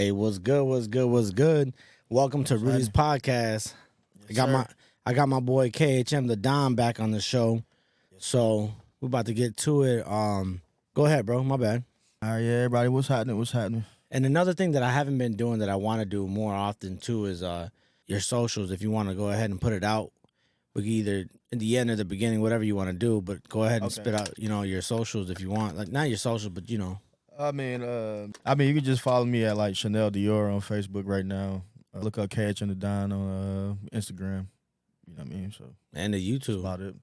Hey, what's good? What's good? What's good? Welcome to Rudy's podcast. Yes, I got sir. my boy KHM the Don back on the show. Yes, sir. So we're about to get to it. Go ahead, bro. My bad. All right, yeah, everybody, what's happening? What's happening? And another thing that I haven't been doing that I want to do more often too is your socials. If you want to go ahead and put it out, we can either in the end or the beginning, whatever you want to do. But go ahead and Okay. spit out, your socials if you want. Like not your socials, but You can just follow me at like Chanel Dior on Facebook right now. Look up Catch and the Don on Instagram. You know what I mean? So and the that's YouTube. about it.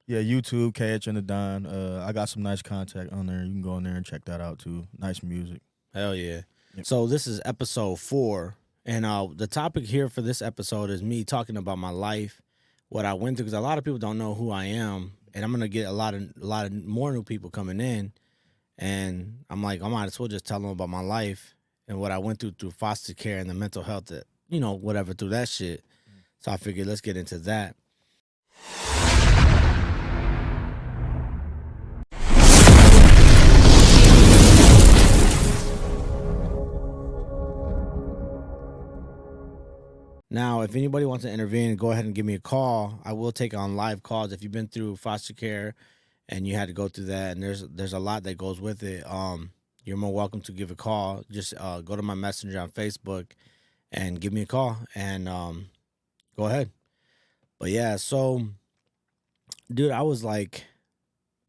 Yeah, YouTube, Catch and the Don. I got some nice contact on there. You can go in there and check that out too. Nice music. Hell yeah. Yep. So this is episode 4. And the topic here for this episode is me talking about my life, what I went through, because a lot of people don't know who I am. And I'm gonna get a lot of more new people coming in. And I'm like, I might as well just tell them about my life and what I went through foster care and the mental health that, whatever through that shit. So I figured let's get into that. Now, if anybody wants to intervene, go ahead and give me a call. I will take on live calls if you've been through foster care and you had to go through that, and there's a lot that goes with it. You're more welcome to give a call. Just go to my messenger on Facebook and give me a call, and go ahead. But yeah, so dude, I was like,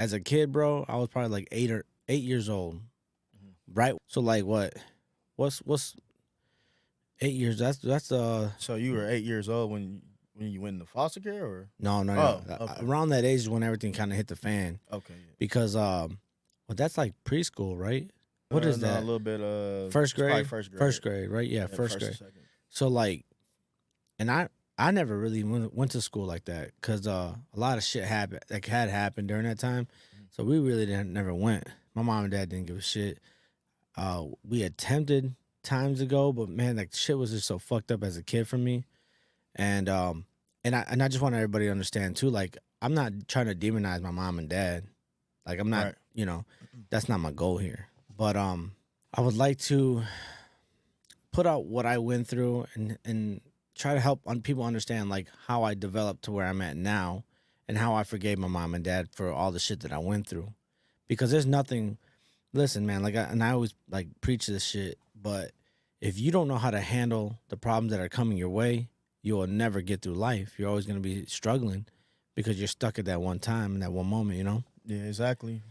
as a kid, bro, I was probably like 8 years old, right? So like, what's 8 years? That's So you were 8 years old when you went into foster care, or? no. Okay. Around that age is when everything kind of hit the fan. Okay, yeah. Because well, that's like preschool, right? What is No, that? a little bit. First It's probably grade. first grade. First grade, right? Yeah, Yeah, first and grade. second. So like, and I never really went to school like that because a lot of shit happened like had happened during that time. So we really didn't never went. My mom and dad didn't give a shit. We attempted times ago, but man, like shit was just so fucked up as a kid for me. And I just want everybody to understand too, like I'm not trying to demonize my mom and dad. Like I'm not, Right. that's not my goal here. But I would like to put out what I went through and try to help people understand like how I developed to where I'm at now and how I forgave my mom and dad for all the shit that I went through. Because there's nothing. Listen, man, I always like preach this shit, but if you don't know how to handle the problems that are coming your way, you will never get through life. You're always going to be struggling because you're stuck at that one time and that one moment. Yeah, exactly.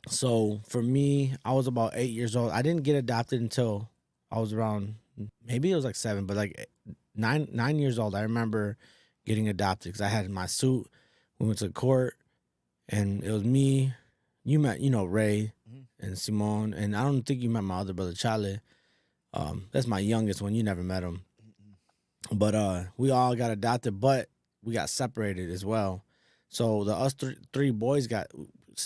So for me, I was about 8 years old. I didn't get adopted until I was around, maybe it was like 7, but like 9 years old. I remember getting adopted because I had my suit. We went to court, and it was me. You met, Ray and Simone, and I don't think you met my other brother Charlie. That's my youngest one. You never met him, but we all got adopted, but we got separated as well. So the us three boys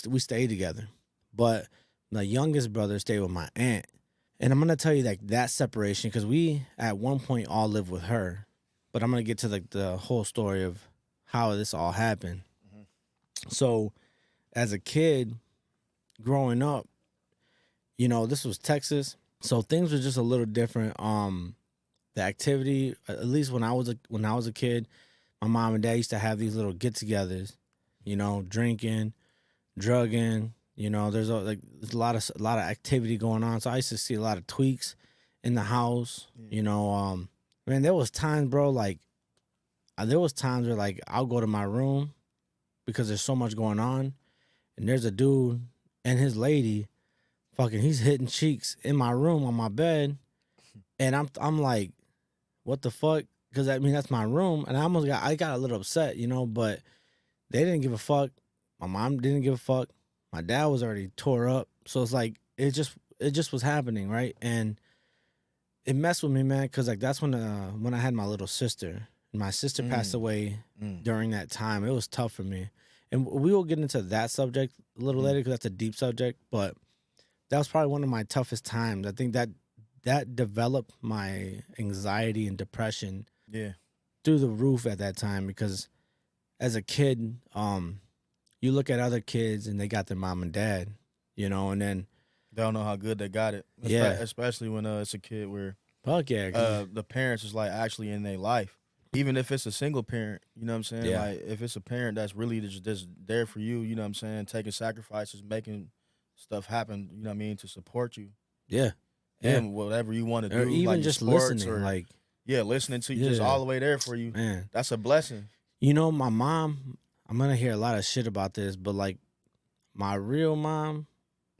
we stayed together, but the youngest brother stayed with my aunt. And I'm gonna tell you that separation because we at one point all lived with her, but I'm gonna get to the whole story of how this all happened. So as a kid growing up, this was Texas, so things were just a little different. The activity, at least when I was a kid, my mom and dad used to have these little get-togethers, drinking, drugging. There's there's a lot of activity going on. So I used to see a lot of tweaks in the house. Man, there was times, bro, like there was times where like I'll go to my room because there's so much going on, and there's a dude and his lady, fucking, he's hitting cheeks in my room on my bed, and I'm like, what the fuck? Because I mean that's my room, and I got a little upset, but they didn't give a fuck. My mom didn't give a fuck. My dad was already tore up, so it's like it just was happening, right? And it messed with me, man, because like that's when I had my little sister. And my sister passed away during that time. It was tough for me, and we will get into that subject a little later because that's a deep subject. But that was probably one of my toughest times. I think that developed my anxiety and depression Yeah. through the roof at that time because as a kid, you look at other kids and they got their mom and dad, and then They don't know how good they got it. Yeah. Especially when it's a kid where Fuck yeah. 'Cause the parents is like actually in their life. Even if it's a single parent, you know what I'm saying? yeah. Like if it's a parent that's really just there for you, you know what I'm saying, taking sacrifices, making stuff happen, you know what I mean, to support you Yeah. Yeah. and whatever you want to Or do, like even your just sports listening. or Like, yeah, listening to you just yeah, all the way there for you. man. That's a blessing. You know, my mom, I'm gonna hear a lot of shit about this, but like my real mom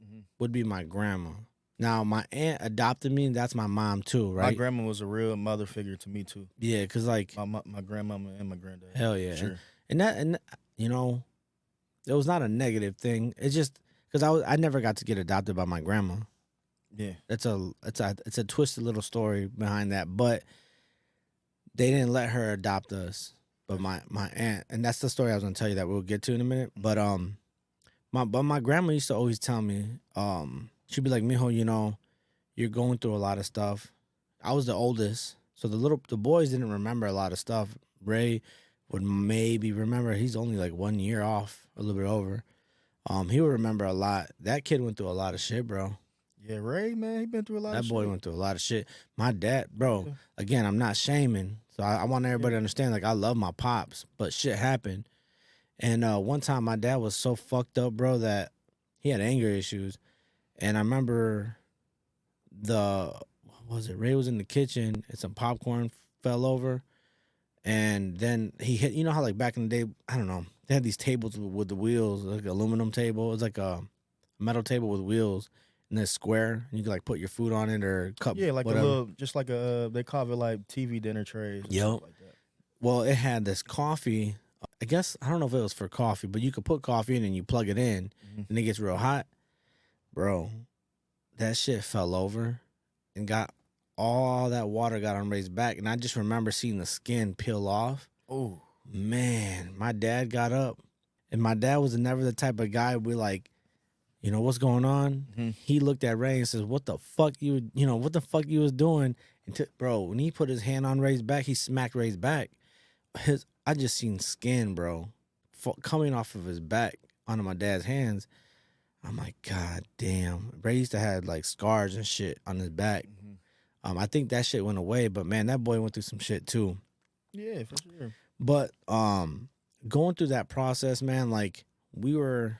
Hmm. would be my grandma. Now my aunt adopted me, and that's my mom too, My right? grandma was a real mother figure to me too. Yeah, cause like My grandmama and my granddad, hell yeah, for sure. and you know, it was not a negative thing. It's just because I never got to get adopted by my grandma. Yeah, It's a twisted little story behind that, but they didn't let her adopt us. But gotcha. my aunt, and that's the story I was gonna tell you that we'll get to in a minute. Mhm. My grandma used to always tell me, she'd be like, Mijo, you're going through a lot of stuff. I was the oldest, so the boys didn't remember a lot of stuff. Ray would maybe remember. He's only like 1 year off, a little bit over. He would remember a lot. That kid went through a lot of shit, bro. Yeah, Ray, man, he been through a lot of That boy shit. went through a lot of shit. My dad, bro. Yeah, Again, I'm not shaming, so I want yeah. everybody to understand. Like, I love my pops, but shit happened. And one time, my dad was so fucked up, bro, that he had anger issues. And I remember what was it? Ray was in the kitchen and some popcorn fell over, and then he hit. You know how like back in the day, I don't know, they had these tables with the wheels, like aluminum table. It was like a metal table with wheels, and then square, and you could like put your food on it or cup Yeah, like a whatever. little, just like a they call it like TV dinner trays and stuff Yep. like that. Well, it had this coffee. I guess I don't know if it was for coffee, but you could put coffee in and you plug it in, Hmm. and it gets real hot, bro. That shit fell over and got all that water got on Ray's back, and I just remember seeing the skin peel off. Oh, Man, my dad got up, and my dad was never the type of guy who be like, what's going on? hmm, He looked at Ray and says, "What the fuck what the fuck you was doing?" And bro, when he put his hand on Ray's back, he smacked Ray's back. I just seen skin, bro, coming off of his back onto my dad's hands. I'm like, God damn. Ray used to have like scars and shit on his back. hmm. I think that shit went away, but man, that boy went through some shit too. Yeah, for sure. But going through that process, man, like we were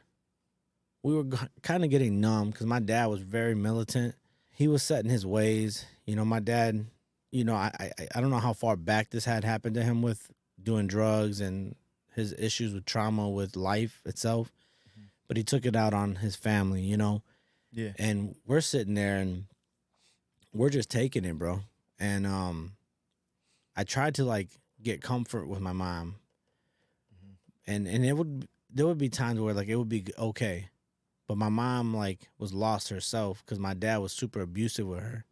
kind of getting numb because my dad was very militant. He was set in his ways. My dad, I don't know how far back this had happened to him with doing drugs and his issues with trauma with life itself, Mhm. but he took it out on his family. Yeah, And we're sitting there and we're just taking it, bro. And I tried to like get comfort with my mom, hmm, and there would be times where like it would be okay, but my mom like was lost herself because my dad was super abusive with her.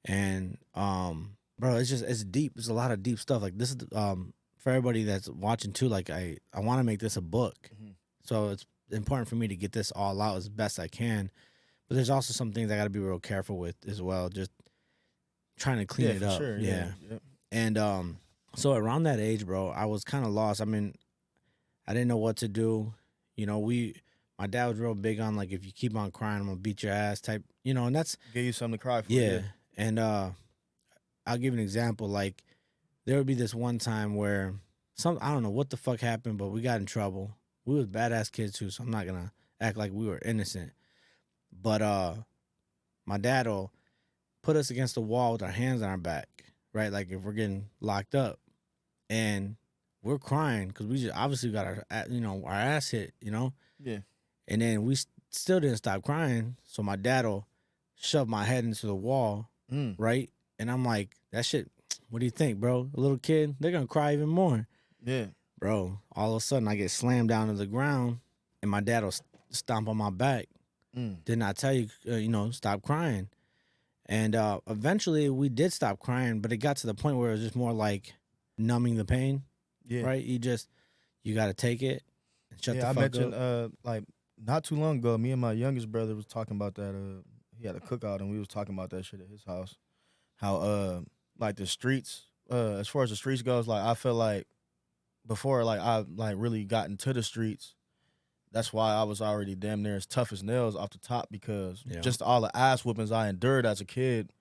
And bro, it's deep. It's a lot of deep stuff. Like this is for everybody that's watching too. Like I want to make this a book, hmm. so it's important for me to get this all out as best I can. But there's also some things I got to be real careful with as well. Just trying to clean Yeah, it for up. sure. Yeah, Yeah. yep. And so around that age, bro, I was kind of lost. I mean, I didn't know what to do. My dad was real big on like if you keep on crying, I'm gonna beat your ass type. And that's Give you something to cry for. yeah. Yeah. And I'll give you an example. Like there would be this one time where I don't know what the fuck happened, but we got in trouble. We was badass kids too, so I'm not gonna act like we were innocent. But my dad'll put us against the wall with our hands on our back, right? Like if we're getting locked up and we're crying because we just obviously got our ass hit. Yeah. And then we still didn't stop crying. So my dad'll shove my head into the wall, Mm. right? And I'm like, that shit, what do you think, bro? A little kid, they're gonna cry even more. Yeah. Bro, all of a sudden I get slammed down to the ground and my dad'll stomp on my back. Mm. Didn't I tell you, stop crying? And eventually we did stop crying, but it got to the point where it was just more like numbing the pain, Yeah. right? You got to take it and shut the Yeah. I fuck mentioned up. like not too long ago, me and my youngest brother was talking about that. He had a cookout and we was talking about that shit at his house. How like the streets, as far as the streets goes, like I feel like before like I like really got into the streets, that's why I was already damn near as tough as nails off the top, because Yeah. just all the ass whoopings I endured as a kid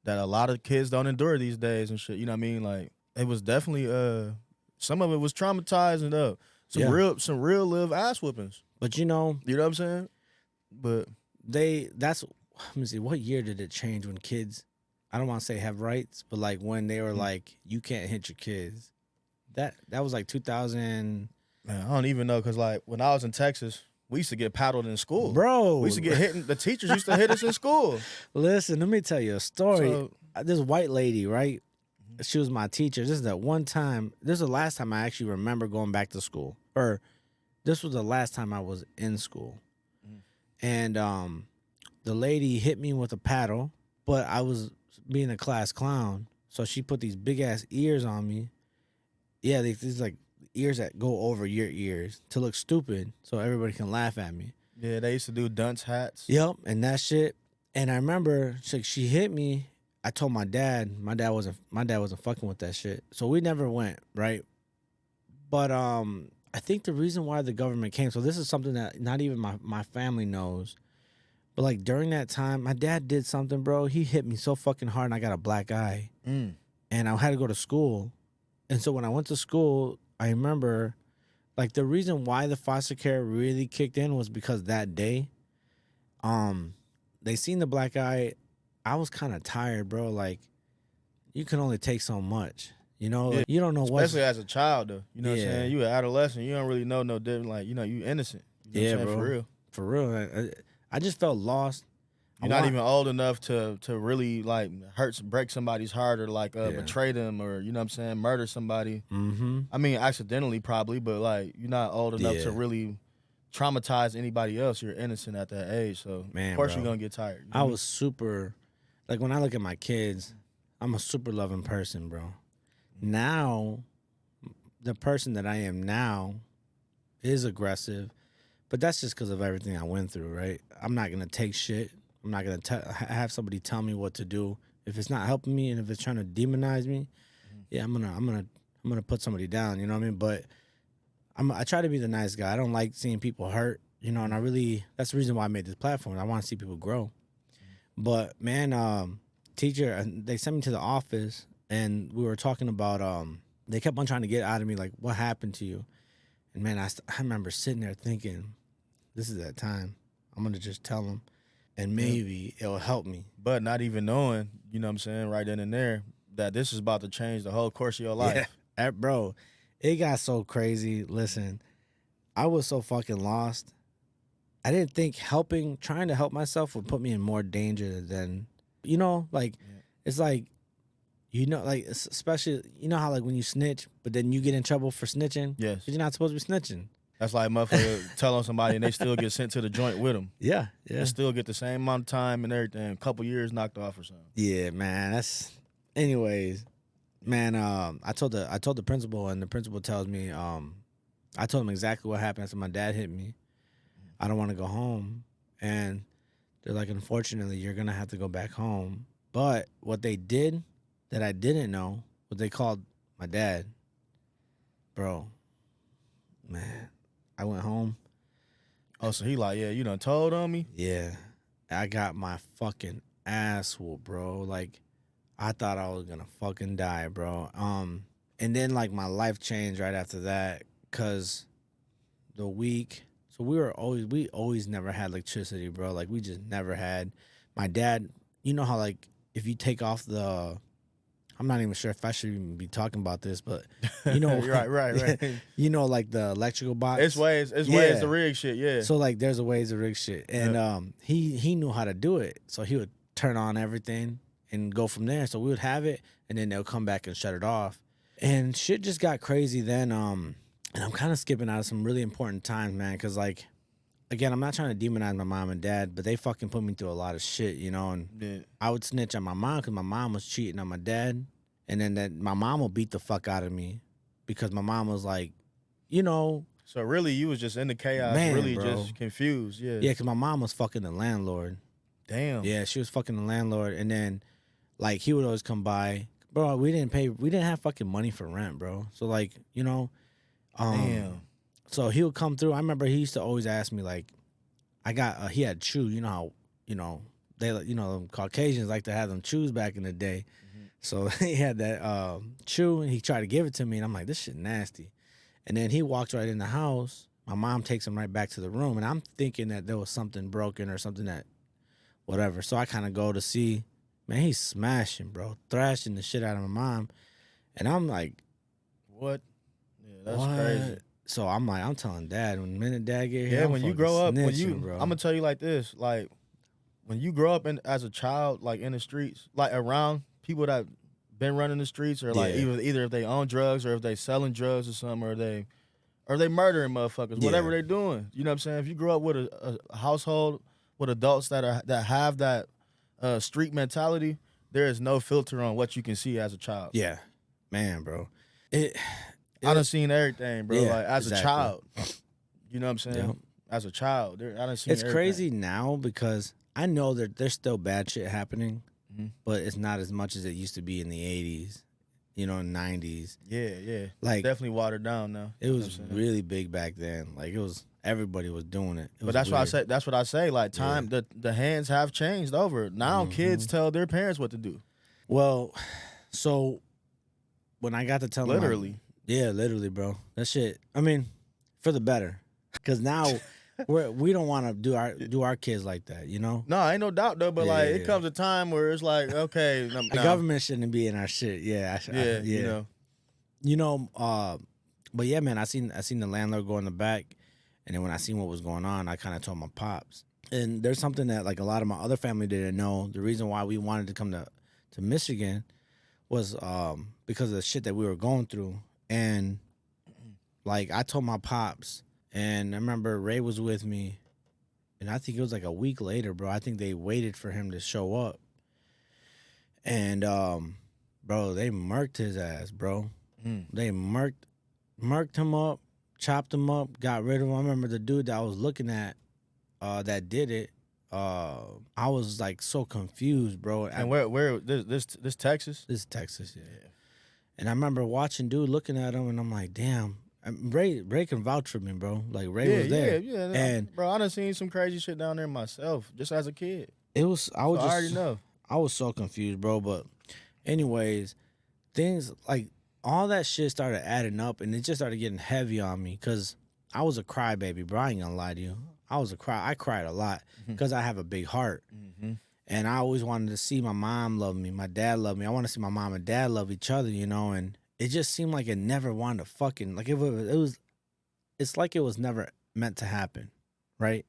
that a lot of kids don't endure these days and shit. You know what I mean? Like, it was definitely some of it was traumatizing up. Yeah. Some real live ass whoopings. But you know, You know what I'm saying? But that's let me see, what year did it change when kids, I don't want to say have rights, but like when they were like, you can't hit your kids. That was like 2000. man, I don't even know, because like when I was in Texas, we used to get paddled in school. Bro, We used to get hit. The teachers used to hit us in school. listen, let me tell you a story. So This white lady, right? She was my teacher. This is the one time. This is the last time I actually remember going back to school, or this was the last time I was in school. And the lady hit me with a paddle, but I was being a class clown, so she put these big ass ears on me. Yeah, these like ears that go over your ears to look stupid, so everybody can laugh at me. yeah, they used to do dunce hats. Yep, and that shit. And I remember she hit me. I told my dad. My dad wasn't fucking with that shit. So we never went, right? But I think the reason why the government came. So this is something that not even my family knows. But like during that time, my dad did something, bro. He hit me so fucking hard, and I got a black eye, and I had to go to school. And so when I went to school, I remember, like, the reason why the foster care really kicked in was because that day, they seen the black eye. I was kind of tired, bro. Like, you can only take so much, you know. Yeah. Like, you don't know what. Especially as a child, though. You know what I'm Yeah. saying? You an adolescent. You don't really know no different. Like, you know, you innocent. You know what I'm saying? bro. For real. For real. I just felt lost. You're not even old enough to really like break somebody's heart, or like betray them, or you know what I'm saying, murder somebody. Mm-hmm. I mean, accidentally probably, but like you're not old enough Yeah. to really traumatize anybody else. You're innocent at that age, so Man, of course bro. you're gonna get tired. You know I what was super, like, when I look at my kids, I'm a super loving person, bro. Now, the person that I am now is aggressive, but that's just because of everything I went through, right? I'm not gonna take shit. I'm not gonna have somebody tell me what to do. If it's not helping me and if it's trying to demonize me, yeah, I'm gonna put somebody down. You know what I mean? But I try to be the nice guy. I don't like seeing people hurt. You know, and that's the reason why I made this platform. I want to see people grow. But man, teacher, they sent me to the office, and we were talking about they kept on trying to get out of me, like, what happened to you? And man, I remember sitting there thinking, this is that time. I'm gonna just tell them, and maybe it'll help me. But not even knowing, you know what I'm saying, right then and there, that this is about to change the whole course of your life. Yeah, bro, it got so crazy. Listen, I was so fucking lost. I didn't think trying to help myself would put me in more danger than, you know, like, it's like, you know, like, especially, you know how, like, when you snitch, but then you get in trouble for snitching? Yes. Because you're not supposed to be snitching. That's like motherfucker telling somebody and they still get sent to the joint with them. Yeah. They still get the same amount of time and everything, a couple years knocked off or something. Yeah, man. Anyways, man, I told the principal, and the principal tells me, I told him exactly what happened. I said, my dad hit me. I don't want to go home. And they're like, unfortunately, you're going to have to go back home. But what they did that I didn't know, what they called my dad, bro, man, I went home. Oh, so he like, yeah, you done told on me? Yeah. I got my fucking ass whooped, bro. Like, I thought I was going to fucking die, bro. And then, like, my life changed right after that, because the week... So we always never had electricity, bro. Like, we just never had. My dad, you know how, like, if you take off I'm not even sure if I should even be talking about this, but you know, right. You know, like the electrical box. It's ways to rig shit, yeah. So like, there's a ways to rig shit, and he knew how to do it. So he would turn on everything and go from there. So we would have it, and then they'll come back and shut it off, and shit just got crazy then. And I'm kind of skipping out of some really important times, man, because, like, again, I'm not trying to demonize my mom and dad, but they fucking put me through a lot of shit, you know, and I would snitch on my mom because my mom was cheating on my dad, and then my mom will beat the fuck out of me because my mom was like, you know. So really, you was just in the chaos, Man, really bro. just confused, yeah. Yeah, because my mom was fucking the landlord. Damn. Yeah, she was fucking the landlord, and then, like, he would always come by. Bro, we didn't have fucking money for rent, bro. So, like, you know. Damn. So he would come through. I remember he used to always ask me like, I got he had chew. You know how they Caucasians like to have them chews back in the day. Mhm. So he had that chew, and he tried to give it to me, and I'm like, this shit nasty. And then he walks right in the house. My mom takes him right back to the room, and I'm thinking that there was something broken or something that whatever. So I kind of go to see, man, he's smashing, bro, thrashing the shit out of my mom, and I'm like, What? Yeah, that's what? crazy. So I'm like, I'm telling dad when minute dad get here, Yeah, I'm when you fucking grow up, snitching, I'm bro. gonna tell you like this, like when you grow up as a child, like in the streets, like around people that been running the streets, or like Yeah. either if they own drugs or if they selling drugs or something, or they murdering motherfuckers, whatever Yeah. they doing. You know what I'm saying? If you grow up with a household with adults that have that street mentality, there is no filter on what you can see as a child. Yeah. Man, bro. It, I done it seen everything, bro. yeah, Like as a exactly. child, you know what I'm saying? Yep. As a child, I done seen It's everything. crazy now because I know that there's still bad shit happening, Mhm. but it's not as much as it used to be in the 80s, 90s. Yeah. Like, Definitely watered down now. it You know was what I'm saying? really big back then. Like, it was, everybody was doing it. It But was that's why I weird. say that's what I say. Like time, the hands have changed over. Now kids tell their parents what to do. Well, so when I got to tell them, Literally. yeah, literally, bro. That shit, I mean, for the better. Because now we don't want to do our kids like that, you know? No, ain't no doubt though. But like, Yeah. it comes a time where it's like, okay, The now, government shouldn't be in our shit. Yeah, yeah, yeah. you know, You know, but yeah, man, I seen the landlord go in the back, and then when I seen what was going on, I kind of told my pops. And there's something that like a lot of my other family didn't know. The reason why we wanted to come to Michigan was because of the shit that we were going through. And like I told my pops, and I remember Ray was with me, and I think it was like a week later, bro. I think they waited for him to show up. And bro, they murked his ass, bro. They murked him up, chopped him up, got rid of him. I remember the dude that I was looking at that did it. I was like so confused, bro. and where this Texas? This is Texas, yeah. And I remember watching dude looking at him, and I'm like, damn. Ray can vouch for me, bro. Like Ray was there, Yeah. and Bro, I done seen some crazy shit down there myself, just as a kid. it was I was So I just already know. I was so confused, bro. But anyways, things like all that shit started adding up, and it just started getting heavy on me because I was a crybaby, bro. I ain't gonna lie to you. I cried a lot because I have a big heart, and I always wanted to see my mom love me, my dad love me. I want to see my mom and dad love each other, and it just seemed like it never wanted to fucking like it's like it was never meant to happen, right?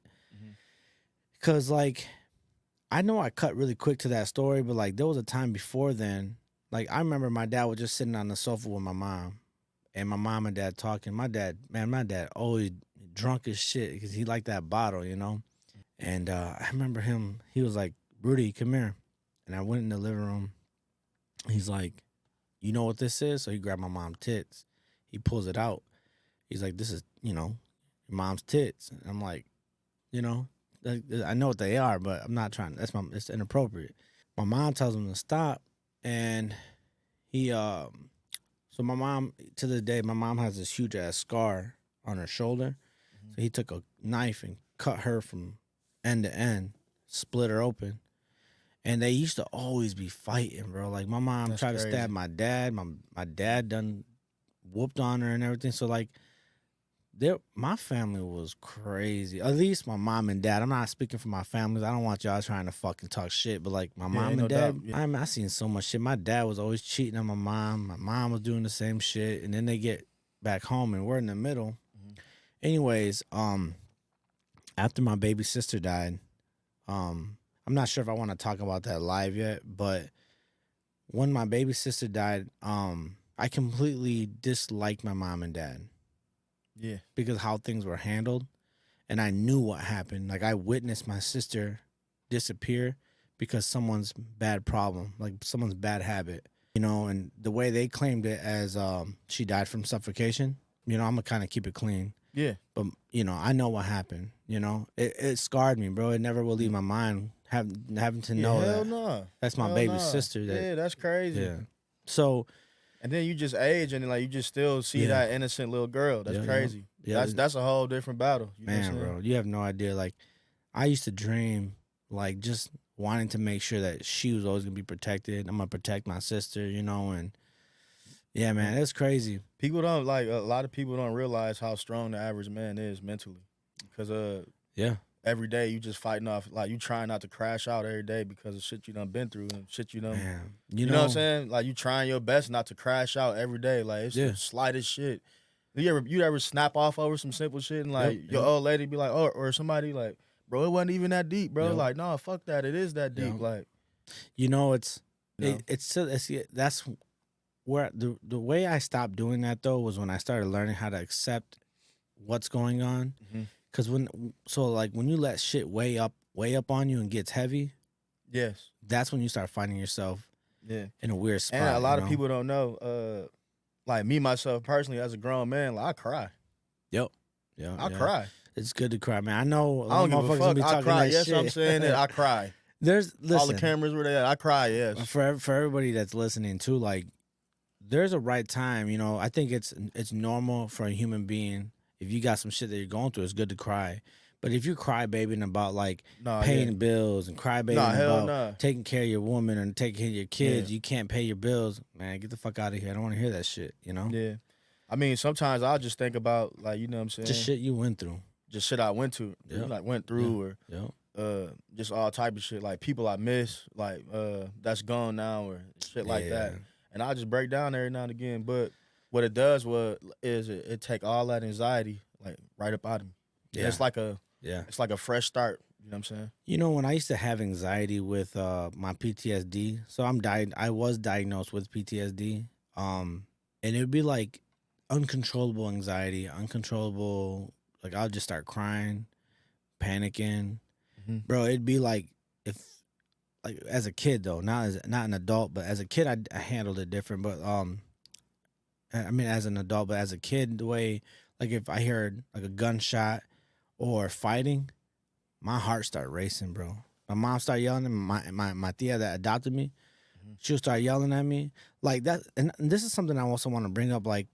Because like I know I cut really quick to that story, but like there was a time before then. Like I remember my dad was just sitting on the sofa with my mom, and my mom and dad talking. My dad always drunk as shit because he liked that bottle, And I remember him. He was like, "Rudy, come here," and I went in the living room. He's like, "You know what this is?" So he grabbed my mom's tits. He pulls it out. He's like, "This is, your mom's tits." And I'm like, you know, I know what they are, but I'm not trying. It's inappropriate. My mom tells him to stop, and he so my mom to this day, my mom has this huge ass scar on her shoulder. So he took a knife and cut her from end to end, split her open. And they used to always be fighting, bro. Like my mom That's tried to stab crazy. my dad. My dad done whooped on her and everything. So like my family was crazy. At least my mom and dad. I'm not speaking for my families. I don't want y'all trying to fucking talk shit. But like my Yeah, mom ain't and no doubt. dad, Yeah. I seen so much shit. My dad was always cheating on my mom. My mom was doing the same shit. And then they get back home and we're in the middle. Anyways, after my baby sister died, I'm not sure if I want to talk about that live yet, but when my baby sister died, I completely disliked my mom and dad. Yeah. Because how things were handled, and I knew what happened. Like I witnessed my sister disappear because someone's bad problem, like someone's bad habit, and the way they claimed it as she died from suffocation, I'm gonna kind of keep it clean. Yeah. But I know what happened. It scarred me, bro. It never will leave my mind. Having to know Hell that no. that's my Hell baby no. sister. Yeah, that's crazy. Yeah. So And then you just age and like you just still see Yeah. that innocent little girl. That's Yeah, yeah. crazy. Yeah. That's a whole different battle. You know what I'm Man, saying? bro, you have no idea. Like, I used to dream, like, just wanting to make sure that she was always gonna be protected. I'm gonna protect my sister, and yeah, Yeah. man, it's crazy. People don't like a lot of people don't realize how strong the average man is mentally. Because Yeah, every day you just fighting off like you trying not to crash out every day because of shit you done been through and shit you done. man. You know what I'm saying? Like you trying your best not to crash out every day. Like it's Yeah. the slightest shit. You ever snap off over some simple shit and Yep. like your Yep. old lady be like, oh, or somebody like, bro, it wasn't even that deep, bro. Yep. Like, no, fuck that. It is that deep. Yep. Like, It's you know, it's still that's where the way I stopped doing that though was when I started learning how to accept what's going on. Mhm. Cause when you let shit weigh up on you and gets heavy, yes, that's when you start finding yourself yeah. in a weird spot. And a lot of people don't know. Like me myself personally, as a grown man, like I cry. Yep. Yeah. I Yeah. cry. It's good to cry, man. I know a I lot of don't give a motherfuckers gonna fuck. be I talking cry. that Yes, shit. I'm saying it. I cry. All the Listen, cameras were there. I cry. Yes. for everybody that's listening too, like there's a right time. I think it's normal for a human being, if you got some shit that you're going through, it's good to cry. But if you're crybabying about like Nah, paying yeah. bills and Nah, crybabying hell about nah. taking care of your woman and taking care of your kids, Yeah. you can't pay your bills, man. Get the fuck out of here. I don't want to hear that shit. Yeah. I mean, sometimes I'll just think about like, you know what I'm Just saying? shit you went through. Just shit I went Yeah. went Yeah. through or Yeah. just all type of shit. Like people I miss, like that's gone now or shit like that. Yeah. And I'll just break down every now and again. But what it does is it take all that anxiety like right up out of me. And Yeah. it's like a Yeah. fresh start. You know what I'm saying? When I used to have anxiety with my PTSD, so I was diagnosed with PTSD. And it would be like uncontrollable anxiety, uncontrollable, like I'll just start crying, panicking. Mm-hmm. Bro, it'd be like if like as a kid though, not an adult, but as a kid I handled it different. But I mean as an adult, but as a kid, the way like if I heard like a gunshot or fighting, my heart started racing, bro. My mom started yelling at me. My tia that adopted me, she'll start yelling at me like that. And this is something I also want to bring up. Like,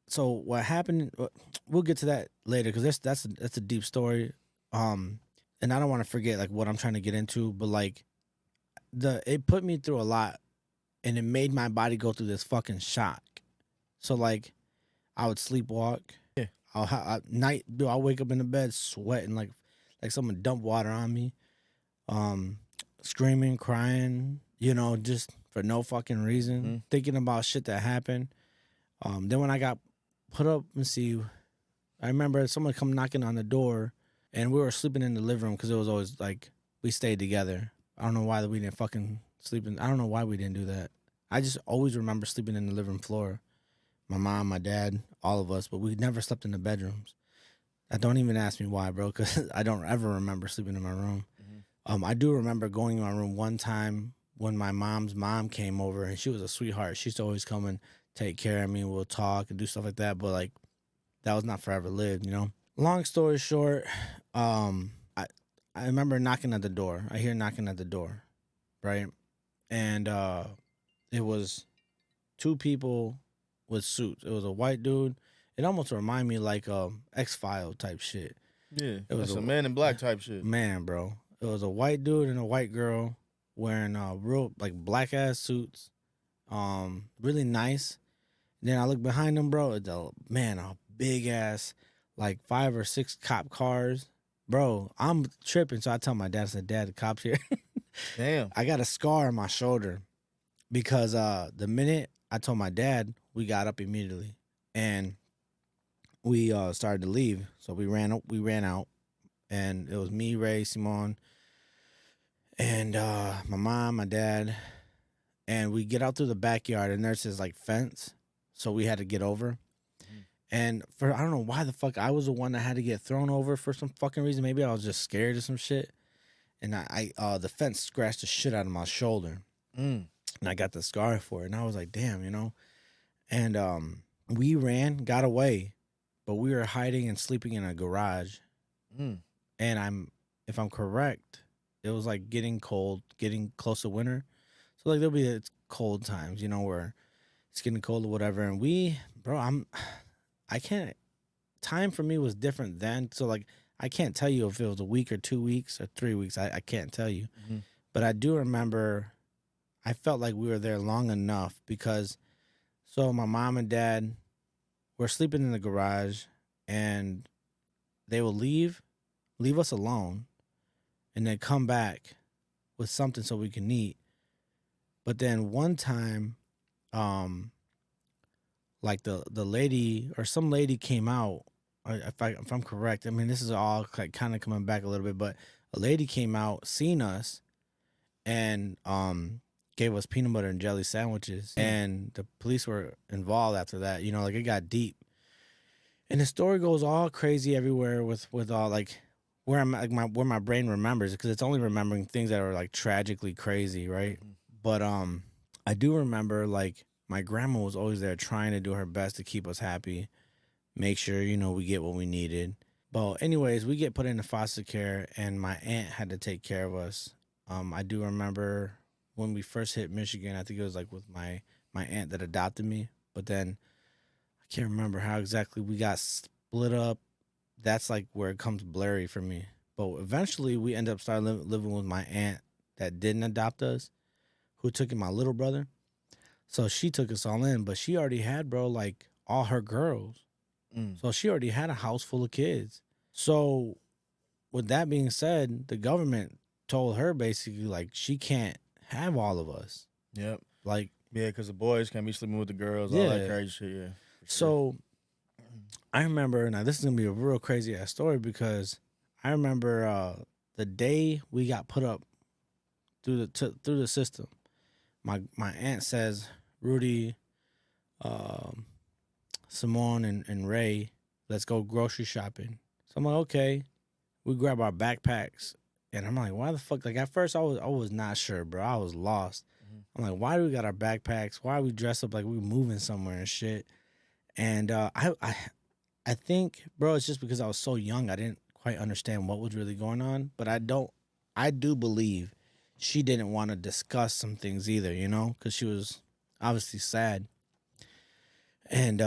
so what happened? We'll get to that later because that's a deep story. And I don't want to forget like what I'm trying to get into, but like it put me through a lot, and it made my body go through this fucking shock. So like, I would sleepwalk. Yeah. At night, dude, I'll wake up in the bed sweating like someone dumped water on me. Screaming, crying, just for no fucking reason, thinking about shit that happened. Then when I got put up, let's see, I remember someone come knocking on the door, and we were sleeping in the living room because it was always like we stayed together. I don't know why we didn't fucking sleep in. I don't know why we didn't do that. I just always remember sleeping in the living room floor. My mom, my dad, all of us, but we never slept in the bedrooms. Don't even ask me why, bro, because I don't ever remember sleeping in my room. I do remember going in my room one time when my mom's mom came over, and she was a sweetheart. She used to always come and take care of me, and we'll talk and do stuff like that. But like, that was not forever lived, Long story short, I remember knocking at the door. I hear knocking at the door, right? And it was two people with suits. It was a white dude. It almost reminded me like X-File type shit. Yeah. It was That's a Man in Black type shit. Man, bro. It was a white dude and a white girl wearing real like black ass suits. Really nice. Then I look behind them, bro. It's a big ass, like 5 or 6 cop cars. Bro, I'm tripping. So I tell my dad, I said, Dad, the cops here. Damn. I got a scar on my shoulder because the minute I told my dad, we got up immediately and we started to leave. So we ran out, and it was me, Ray, Simone, and my mom, my dad, and we get out through the backyard, and there's this like fence, so we had to get over. And I don't know why the fuck I was the one that had to get thrown over for some fucking reason. Maybe I was just scared of some shit, and the fence scratched the shit out of my shoulder, and I got the scar for it. And I was like, damn, And we got away, but we were hiding and sleeping in a garage. And if I'm correct, it was like getting cold, getting close to winter. So like there'll be cold times, where it's getting cold or whatever. And bro, I can't. Time for me was different then. So like, I can't tell you if it was a week or 2 weeks or 3 weeks. I can't tell you. Mm-hmm. But I do remember I felt like we were there long enough because so my mom and dad were sleeping in the garage and they will leave us alone, and then come back with something so we can eat. But then one time, um, like the lady or some lady came out. If I'm correct, I mean this is all like kind of coming back a little bit, but a lady came out, seen us, and gave us peanut butter and jelly sandwiches. And the police were involved after that. You know, like it got deep. And the story goes all crazy everywhere with all like where I'm like where my brain remembers because it's only remembering things that are like tragically crazy, right? Mhm. But I do remember like my grandma was always there trying to do her best to keep us happy, make sure we get what we needed. But anyways, we get put into foster care, and my aunt had to take care of us. I do remember when we first hit Michigan. I think it was like with my aunt that adopted me, but then I can't remember how exactly we got split up. That's like where it comes blurry for me. But eventually, we end up starting living with my aunt that didn't adopt us, who took in my little brother. So she took us all in, but she already had, bro, like all her girls. Mm. So she already had a house full of kids. So with that being said, the government told her basically like she can't have all of us. Yep. Like, Yeah, because the boys can't be sleeping with the girls, all that yeah. crazy shit. Yeah, for sure. So I remember, now this is gonna be a real crazy ass story because I remember the day we got put up through the system. My aunt says, Rudy, um, Simone, and Ray, let's go grocery shopping. So I'm like, okay. We grab our backpacks, and I'm like, why the fuck? Like at first, I was not sure, bro. I was lost. Mhm. I'm like, why do we got our backpacks? Why are we dressed up like we moving somewhere and shit? And I think, bro, it's just because I was so young, I didn't quite understand what was really going on. But I do believe she didn't want to discuss some things either, because she was obviously sad. And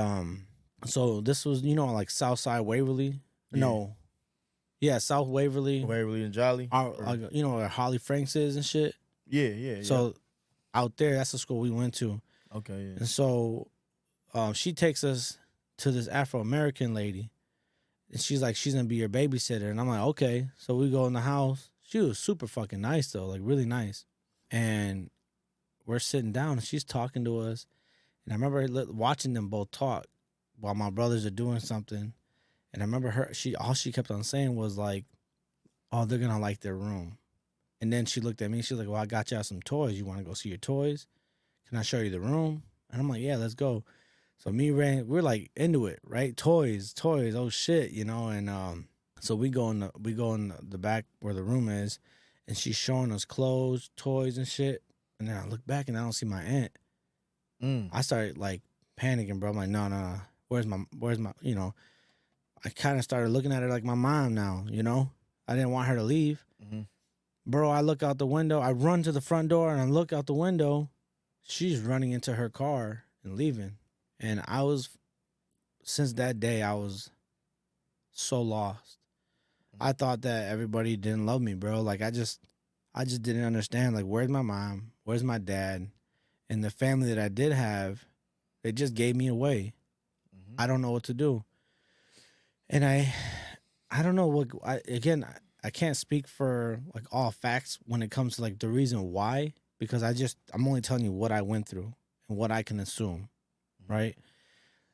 so this was, like Southside Waverly. Yeah. No, yeah, South Waverly. Waverly and Jolly. Or, Where Holly Franks is and shit. yeah, yeah. So out there, that's the school we went to. Okay, yeah. And so she takes us to this Afro American lady, and she's like, she's gonna be your babysitter. And I'm like, okay. So we go in the house. She was super fucking nice though, like really nice. And we're sitting down, and she's talking to us. And I remember watching them both talk while my brothers are doing something. And I remember all she kept on saying was like, oh, they're gonna like their room. And then she looked at me. She's like, well, I got y'all some toys. You want to go see your toys? Can I show you the room? And I'm like, yeah, let's go. So me and Ray, we're like into it, right? Toys, oh shit, And so we go in the back where the room is, and she's showing us clothes, toys, and shit. And then I look back and I don't see my aunt. Mm. I started like panicking, bro. I'm like, no, where's my, I kind of started looking at her like my mom now, I didn't want her to leave. Mm-hmm. Bro, I look out the window. I run to the front door and I look out the window. She's running into her car and leaving. And since that day, I was so lost. I thought that everybody didn't love me, bro. Like I just didn't understand. Like, where's my mom? Where's my dad? And the family that I did have, they just gave me away. Mm-hmm. I don't know what to do. And I don't know what. I can't speak for like all facts when it comes to like the reason why, because I'm only telling you what I went through and what I can assume, right?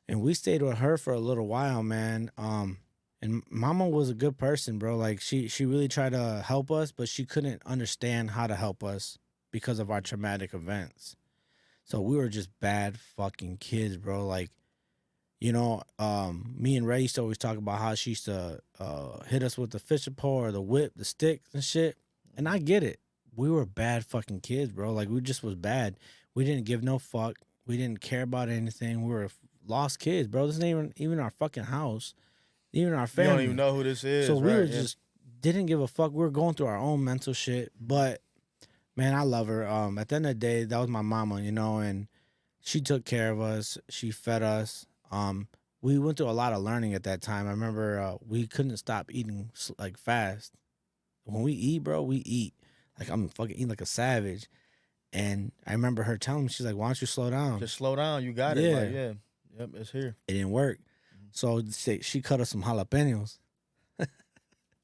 And we stayed with her for a little while, man. And Mama was a good person, bro. Like she really tried to help us, but she couldn't understand how to help us because of our traumatic events. So we were just bad fucking kids, bro. Like, me and Ray used to always talk about how she used to hit us with the fishing pole or the whip, the sticks and shit. And I get it. We were bad fucking kids, bro. Like we just was bad. We didn't give no fuck. We didn't care about anything. We were lost kids, bro. This ain't even our fucking house, even our You family. don't even know who this is. So we right? were just didn't give a fuck. We were going through our own mental shit. But man, I love her. At the end of the day, that was my mama, and she took care of us. She fed us. We went through a lot of learning at that time. I remember we couldn't stop eating like fast. When we eat, bro, we eat like I'm fucking eating like a savage. And I remember her telling me, she's like, "Why don't you slow down?" Just slow down. You got it. Yeah, Like, yeah. Yep, it's here. it didn't work. Mhm. So she cut us some jalapenos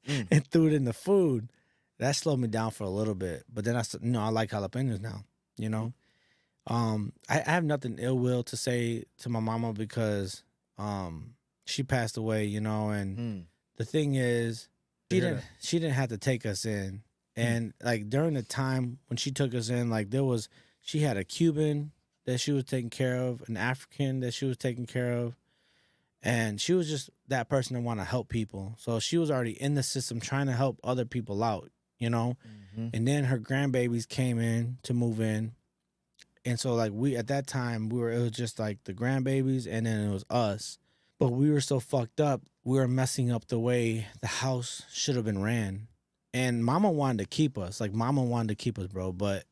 Mm. and threw it in the food. That slowed me down for a little bit. But then I like jalapenos now. You know, I have nothing ill will to say to my mama because she passed away. You know, and Mm. the thing is, I hear that. she didn't have to take us in. And like during the time when she took us in, like she had a Cuban that she was taking care of, an African that she was taking care of, and she was just that person that want to help people. So she was already in the system trying to help other people out, you know. Mm-hmm. And then her grandbabies came in to move in, and so like we at that time it was just like the grandbabies, and then it was us. But we were so fucked up, we were messing up the way the house should have been ran. And mama wanted to keep us. Like mama wanted to keep us, bro, but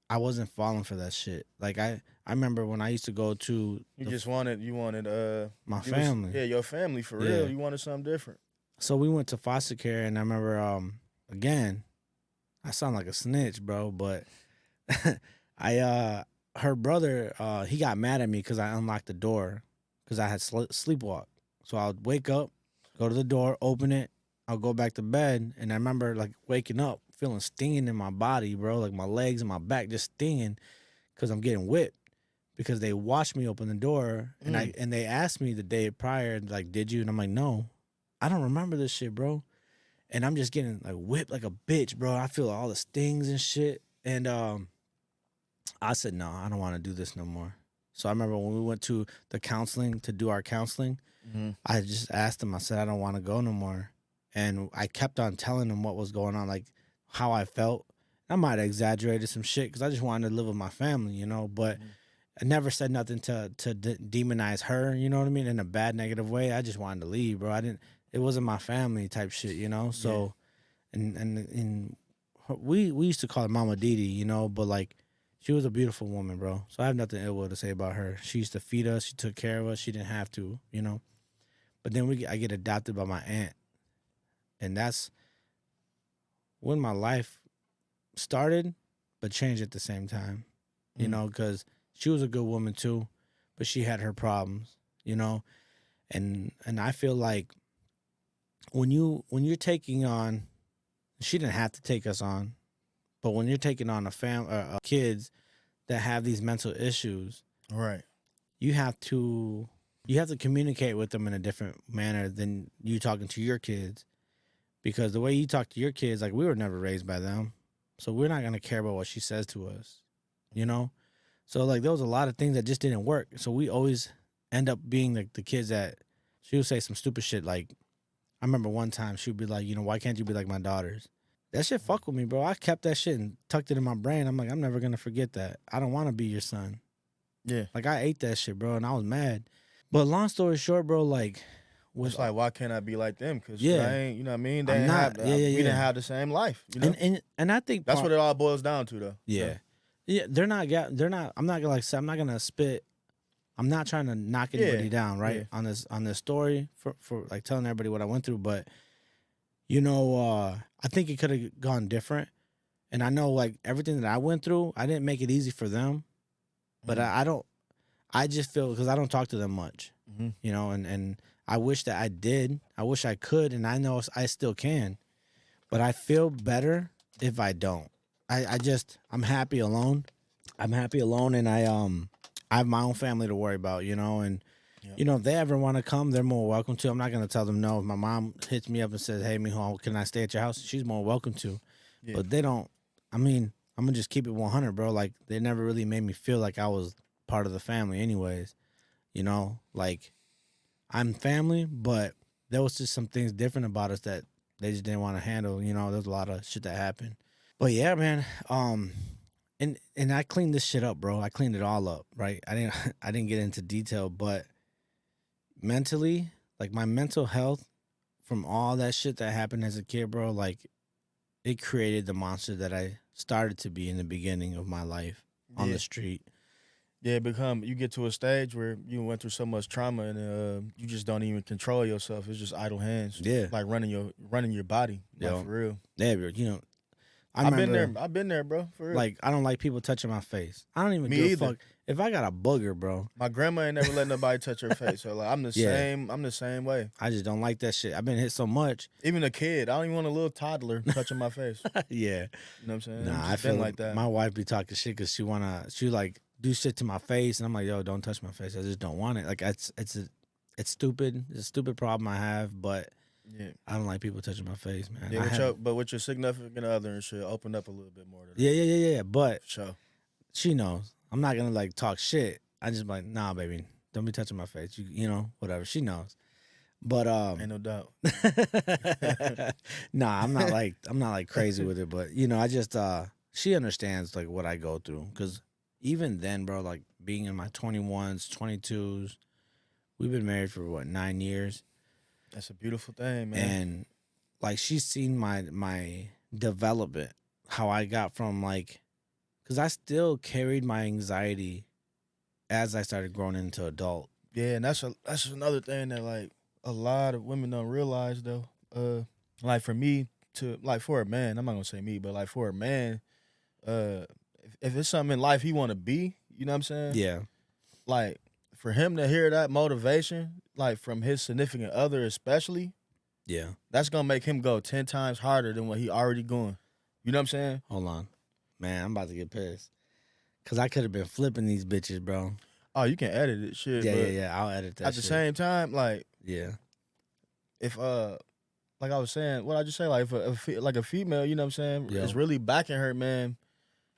I wasn't falling for that shit. Like I remember when I used to go to You wanted my you was family. yeah, your family for real. Yeah. You wanted something different. So we went to foster care, and I remember again, I sound like a snitch, bro, but I her brother he got mad at me cuz I unlocked the door cuz I had sleepwalk. So I would wake up, go to the door, open it, I'll go back to bed, and I remember like waking up feeling stinging in my body, bro, like my legs and my back just stinging cuz I'm getting whipped because they watched me open the door, and Mm. they asked me the day prior like, "Did you?" And I'm like, "No. I don't remember this shit, bro." And I'm just getting like whipped like a bitch, bro. I feel all the stings and shit. And I said, no, I don't want to do this no more. So I remember when we went to the counseling to do our counseling, Mm-hmm. I just asked him, I said, I don't want to go no more. And I kept on telling him what was going on, like how I felt. I might have exaggerated some shit because I just wanted to live with my family, you know, but Mm-hmm. I never said nothing to demonize her, you know what I mean, in a bad, negative way. I just wanted to leave, bro. It wasn't my family type shit, you know? Yeah. So, and we used to call her Mama Didi, you know, but like she was a beautiful woman, bro. So I have nothing ill will to say about her. She used to feed us, she took care of us, she didn't have to, you know. But then I get adopted by my aunt, and that's when my life started, but changed at the same time, you Mm. know, because she was a good woman too, but she had her problems, you know, and I feel like when you're taking on, she didn't have to take us on, but when you're taking on kids that have these mental issues, Right. you have to communicate with them in a different manner than you talking to your kids, because the way you talk to your kids, like we were never raised by them, so we're not gonna care about what she says to us, you know. So like there was a lot of things that just didn't work, so we always end up being like the kids that she would say some stupid shit. Like I remember one time she would be like, you know, why can't you be like my daughters? That shit fuck with me, bro. I kept that shit and tucked it in my brain. I'm like, I'm never gonna forget that. I don't want to be your son. Yeah. Like I ate that shit, bro, and I was mad. But long story short, bro, like with It's like, why can't I be like them? Because yeah, I ain't, you know what I mean? They I'm ain't have, not. Yeah, yeah, we didn't yeah. have the same life, you know? And I think That's what it all boils down to, though. You know? yeah, yeah. They're not. I'm not gonna like say. I'm not gonna spit. I'm not trying to knock Yeah. anybody down, right? Yeah. On this story for like telling everybody what I went through, but you know, I think it could have gone different. And I know like everything that I went through, I didn't make it easy for them, but Mm. I don't. I just feel because I don't talk to them much, Mm-hmm. you know, and I wish that I did. I wish I could, and I know I still can, but I feel better if I don't. I'm happy alone. I'm happy alone, and I have my own family to worry about, you know, and Yep. you know if they ever want to come, they're more welcome to. I'm not gonna tell them no. If my mom hits me up and says, "Hey, mijo, can I stay at your house?" She's more welcome to, Yeah. but they don't. I mean, I'm gonna just keep it 100, bro. Like they never really made me feel like I was part of the family, anyways. You know, like I'm family, but there was just some things different about us that they just didn't want to handle. You know, there's a lot of shit that happened. But yeah, man. And I cleaned this shit up, bro. I cleaned it all up, right? I didn't I didn't get into detail, but mentally, like my mental health from all that shit that happened as a kid, bro, like it created the monster that I started to be in the beginning of my life on Yeah. the street. Yeah, you get to a stage where you went through so much trauma and you just don't even control yourself. It's just idle hands, Yeah. like running your body, like Yo. for real. Yeah, you know, I I've been there. remember, I've been there, bro. For real. like, I don't like people touching my face. I don't even Me give a either. fuck if I got a booger, bro. My grandma ain't never let nobody touch her face. So like, I'm the Yeah. same. I'm the same way. I just don't like that shit. I've been hit so much. Even a kid, I don't even want a little toddler touching my face. Yeah. You know what I'm saying? I've Nah, I just feel been like that. my wife be talking shit because she like do shit to my face, and I'm like, yo, don't touch my face. I just don't want it. Like it's stupid. It's a stupid problem I have, but Yeah. I don't like people touching my face, man. Yeah, but with your significant other and shit, open up a little bit more to that. Yeah. But For sure. she knows. I'm not gonna like talk shit. I just be like, nah, baby, don't be touching my face. You know, whatever. She knows. But Ain't no doubt. nah, I'm not like crazy with it, but you know, I just she understands like what I go through, because even then, bro, like being in my 21s, 22s, we've been married for what, 9 years, That's a beautiful thing, man. and like she's seen my development, how I got from like, because I still carried my anxiety as I started growing into adult. Yeah, and that's another thing that like a lot of women don't realize though. Like for me to like for a man, I'm not gonna say me, but like for a man, uh, if it's something in life he want to be, you know what I'm saying? Yeah, Like for him to hear that motivation, like from his significant other, especially, yeah. that's gonna make him go 10 times harder than what he already going. You know what I'm saying? Hold on, man, I'm about to get pissed, cause I could have been flipping these bitches, bro. Oh, you can edit it, shit. Yeah, but yeah. I'll edit that at the shit. same time, like Yeah, if like I was saying, what I just say, like if like a female, you know what I'm saying, Yeah. is really backing her man.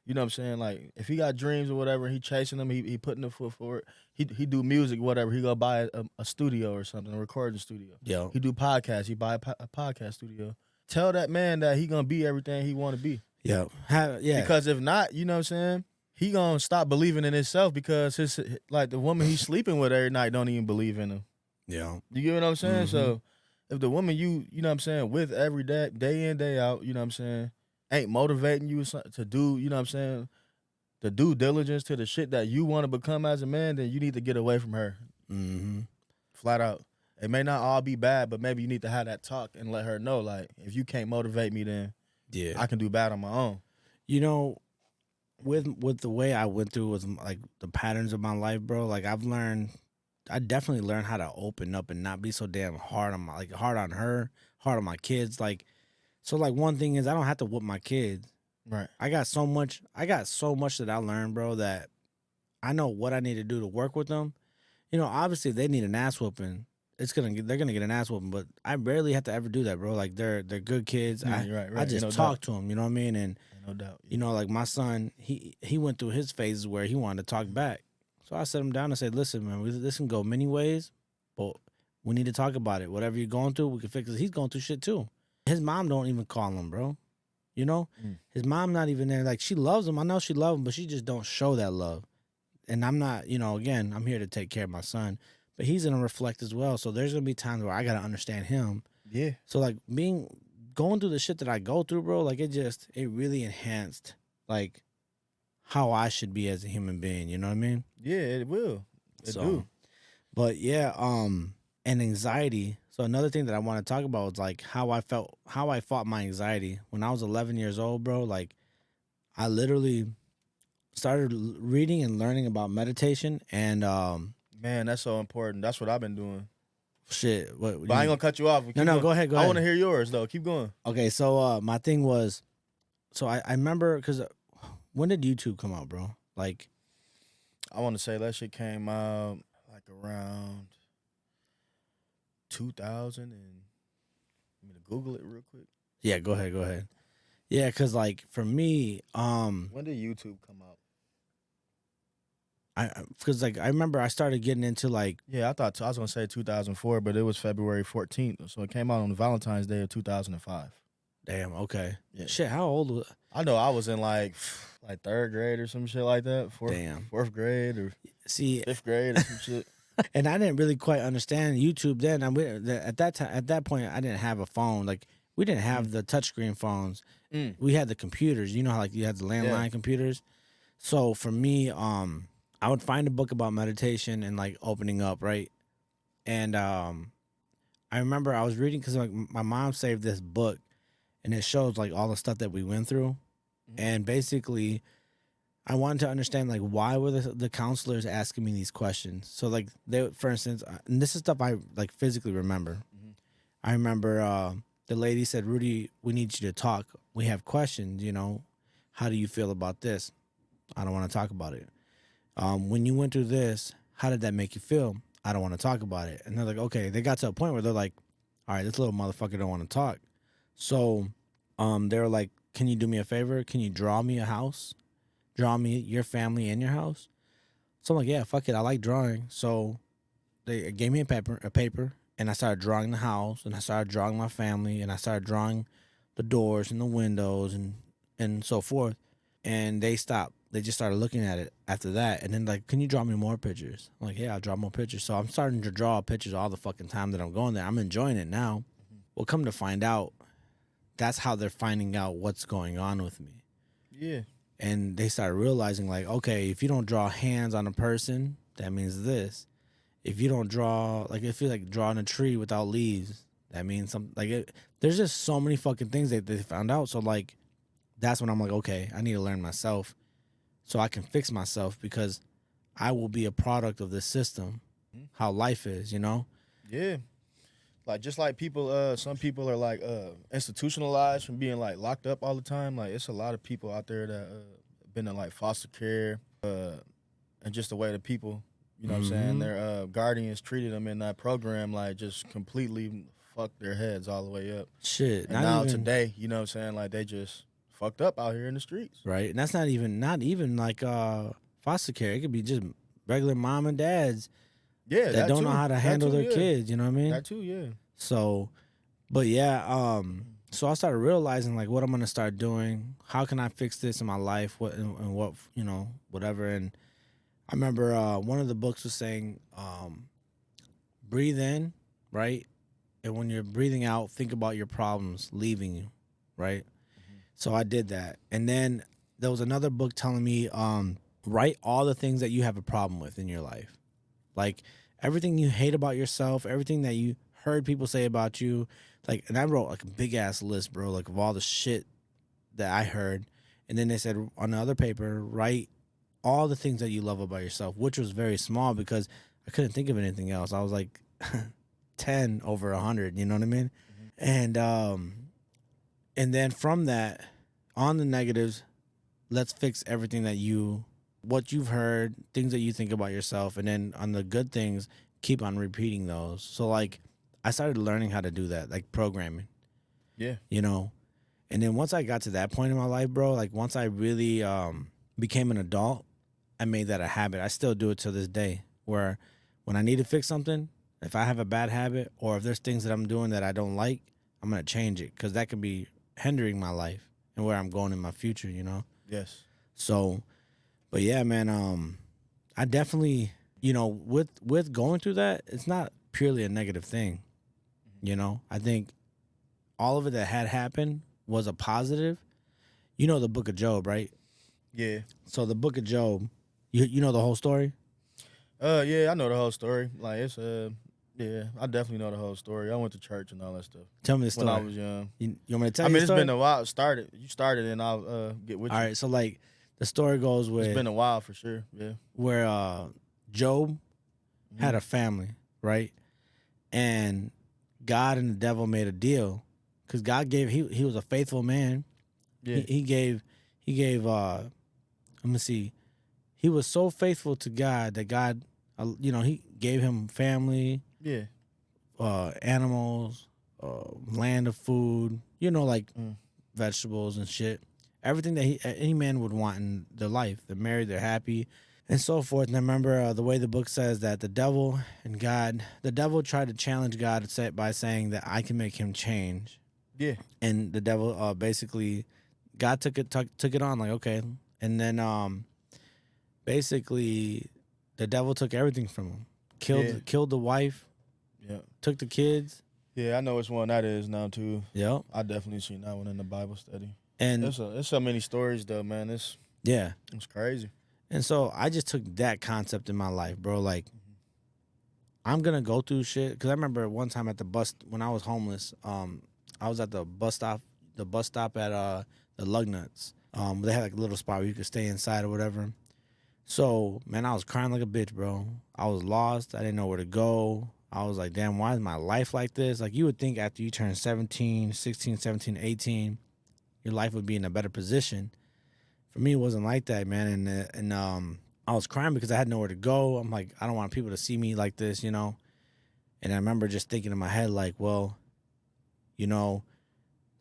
You know what I'm saying? Like if he got dreams or whatever, he chasing them, he putting the foot forward. He do music, whatever. He go buy a studio or something, a recording studio. yo, He do podcasts. He buy a podcast studio. Tell that man that he gonna be everything he want to be. yeah, yeah. Because if not, you know what I'm saying, he gonna stop believing in himself because his like the woman he's sleeping with every night don't even believe in him. Yeah. You get what I'm saying? Mhm. So if the woman you know what I'm saying, with every day in, day out, you know what I'm saying, ain't motivating you to do, you know what I'm saying, the due diligence to the shit that you want to become as a man, then you need to get away from her. Mm-hmm. Flat out. It may not all be bad, but maybe you need to have that talk and let her know, like, if you can't motivate me, then Yeah. I can do bad on my own. You know, with the way I went through with like the patterns of my life, bro, like I definitely learned how to open up and not be so damn hard on hard on her, hard on my kids. Like, so like one thing is I don't have to whoop my kids. Right. I got so much that I learned, bro, that I know what I need to do to work with them. You know, obviously if they need an ass whooping, they're gonna get an ass whooping, but I rarely have to ever do that, bro. Like they're good kids. Right. I just No talk doubt. to them, you know what I mean? And No doubt. you know, like my son, he went through his phases where he wanted to talk back. So I set him down and said, "Listen, man, this can go many ways, but we need to talk about it. Whatever you're going through, we can fix it." He's going through shit too. His mom don't even call him, bro. You know, his mom not even there. Like she loves him. I know she loves him, but she just don't show that love. And I'm not, you know, again, I'm here to take care of my son, but he's gonna reflect as well. So there's gonna be times where I gotta understand him. Yeah. So like going through the shit that I go through, bro, like it really enhanced like how I should be as a human being. You know what I mean? Yeah, it will. It do. But yeah, and anxiety. So another thing that I want to talk about was like how I fought my anxiety when I was 11 years old, bro. Like I literally started reading and learning about meditation and Man, that's so important. That's what I've been doing. shit. What? But I ain't gonna cut you off. No, go ahead. I want to hear yours though. Keep going. Okay, so my thing was, so I remember because when did YouTube come out, bro? Like I want to say that shit came out like around 2000 and I'm gonna Google it real quick. yeah, go ahead. Yeah, because like for me, When did YouTube come out? because like I remember I started getting into like Yeah, I was gonna say 2004, but it was February 14th, so it came out on Valentine's Day of 2005. damn, okay, Yeah. shit, how old was I know I was in like third grade or some shit like that. Fourth grade or see, fifth grade or some shit. and I didn't really quite understand YouTube then. At that time, at that point, I didn't have a phone. Like we didn't have the touchscreen phones. We had the computers. You know how like you had the landline computers. So for me, I would find a book about meditation and like opening up, right? And I remember I was reading because like my mom saved this book, and it shows like all the stuff that we went through, Mhm. and basically I wanted to understand like why were the counselors asking me these questions. So like they, for instance, and this is stuff I like physically remember. Mhm. I remember the lady said, "Rudy, we need you to talk. We have questions. You know, how do you feel about this? I don't want to talk about it. When you went through this, how did that make you feel? I don't want to talk about it." And they're like, "Okay." They got to a point where they're like, "All right, this little motherfucker don't want to talk." So, they were like, "Can you do me a favor? Can you draw me a house? Draw me your family and your house?" So I'm like, "Yeah, fuck it. I like drawing." So they gave me a paper, and I started drawing the house, and I started drawing my family, and I started drawing the doors and the windows and so forth. And they stopped. They just started looking at it after that, and then like, "Can you draw me more pictures?" I'm like, "Yeah, I'll draw more pictures." So I'm starting to draw pictures all the fucking time that I'm going there. I'm enjoying it now. Mhm. Well, come to find out, that's how they're finding out what's going on with me. Yeah. And they started realizing, like, okay, if you don't draw hands on a person, that means this. If you don't draw, like, if you like drawing a tree without leaves, that means something. Like, there's just so many fucking things that they found out. So like, that's when I'm like, okay, I need to learn myself so I can fix myself, because I will be a product of this system, Mhm. how life is, you know? Yeah. Like just like people, some people are like institutionalized from being like locked up all the time. Like it's a lot of people out there that been in like foster care, and just the way the people, you know what I'm saying, Mm-hmm. their guardians treated them in that program, like just completely fucked their heads all the way up. Shit, And not now even today, you know what I'm saying, like they just fucked up out here in the streets. right. And that's not even like foster care. It could be just regular mom and dads Yeah, that don't know how to that handle too, their yeah, kids, you know what I mean? that too, yeah. So, but yeah, so I started realizing like what I'm gonna start doing. How can I fix this in my life? What and what, whatever. And I remember one of the books was saying, breathe in, right? And when you're breathing out, think about your problems leaving you, right? Mhm. So I did that. And then there was another book telling me, write all the things that you have a problem with in your life. Like everything you hate about yourself, everything that you heard people say about you. Like, and I wrote like a big ass list, bro, like of all the shit that I heard. And then they said on the other paper, write all the things that you love about yourself, which was very small because I couldn't think of anything else. I was like 10 over 100, you know what I mean? Mhm. And and then from that, on the negatives, let's fix everything that what you've heard, things that you think about yourself, and then on the good things, keep on repeating those. So like, I started learning how to do that, like programming, Yeah. you know. And then once I got to that point in my life, bro, like once I really became an adult, I made that a habit. I still do it to this day. Where when I need to fix something, if I have a bad habit or if there's things that I'm doing that I don't like, I'm gonna change it because that could be hindering my life and where I'm going in my future, you know. Yes. So, but yeah, man, I definitely, with going through that, it's not purely a negative thing, Mhm. you know. I think all of it that had happened was a positive. You know the Book of Job, right? Yeah. So the Book of Job, you know the whole story. Yeah, I know the whole story. Like it's yeah, I definitely know the whole story. I went to church and all that stuff Tell me the when I story. was young. You want me to tell I you the mean, it's been story? a while. You started, and I'll get with All you. right. So like the story goes It's with been a while for sure. Yeah. where Job Hmm. had a family, right? And God and the devil made a deal because God gave he was a faithful man. He Yeah. he gave he gave let me see. He was so faithful to God that God, he gave him family, Yeah. animals, land of food, like Mm. vegetables and shit. Everything that any man would want in their life. They're married, they're happy, and so forth. And I remember the way the book says that the devil tried to challenge God by saying that I can make him change. Yeah. And the devil basically, God took it on, like, okay. And then basically the devil took everything from him, Yeah. killed the wife, Yeah. took the kids. Yeah. I know which one that is now too. Yep. I definitely seen that one in the Bible study. And It's so many stories though, man. yeah. It's crazy. And so I just took that concept in my life, bro. Like, I'm gonna go through shit. Because I remember one time at the bus when I was homeless. I was at the bus stop at the Lugnuts. They had like a little spot where you could stay inside or whatever. So man, I was crying like a bitch, bro. I was lost. I didn't know where to go. I was like, damn, why is my life like this? Like, you would think after you turn 17, 16, 17, 18, your life would be in a better position. For me, it wasn't like that, man. And I was crying because I had nowhere to go. I'm like, I don't want people to see me like this, you know? And I remember just thinking in my head, like, well, you know,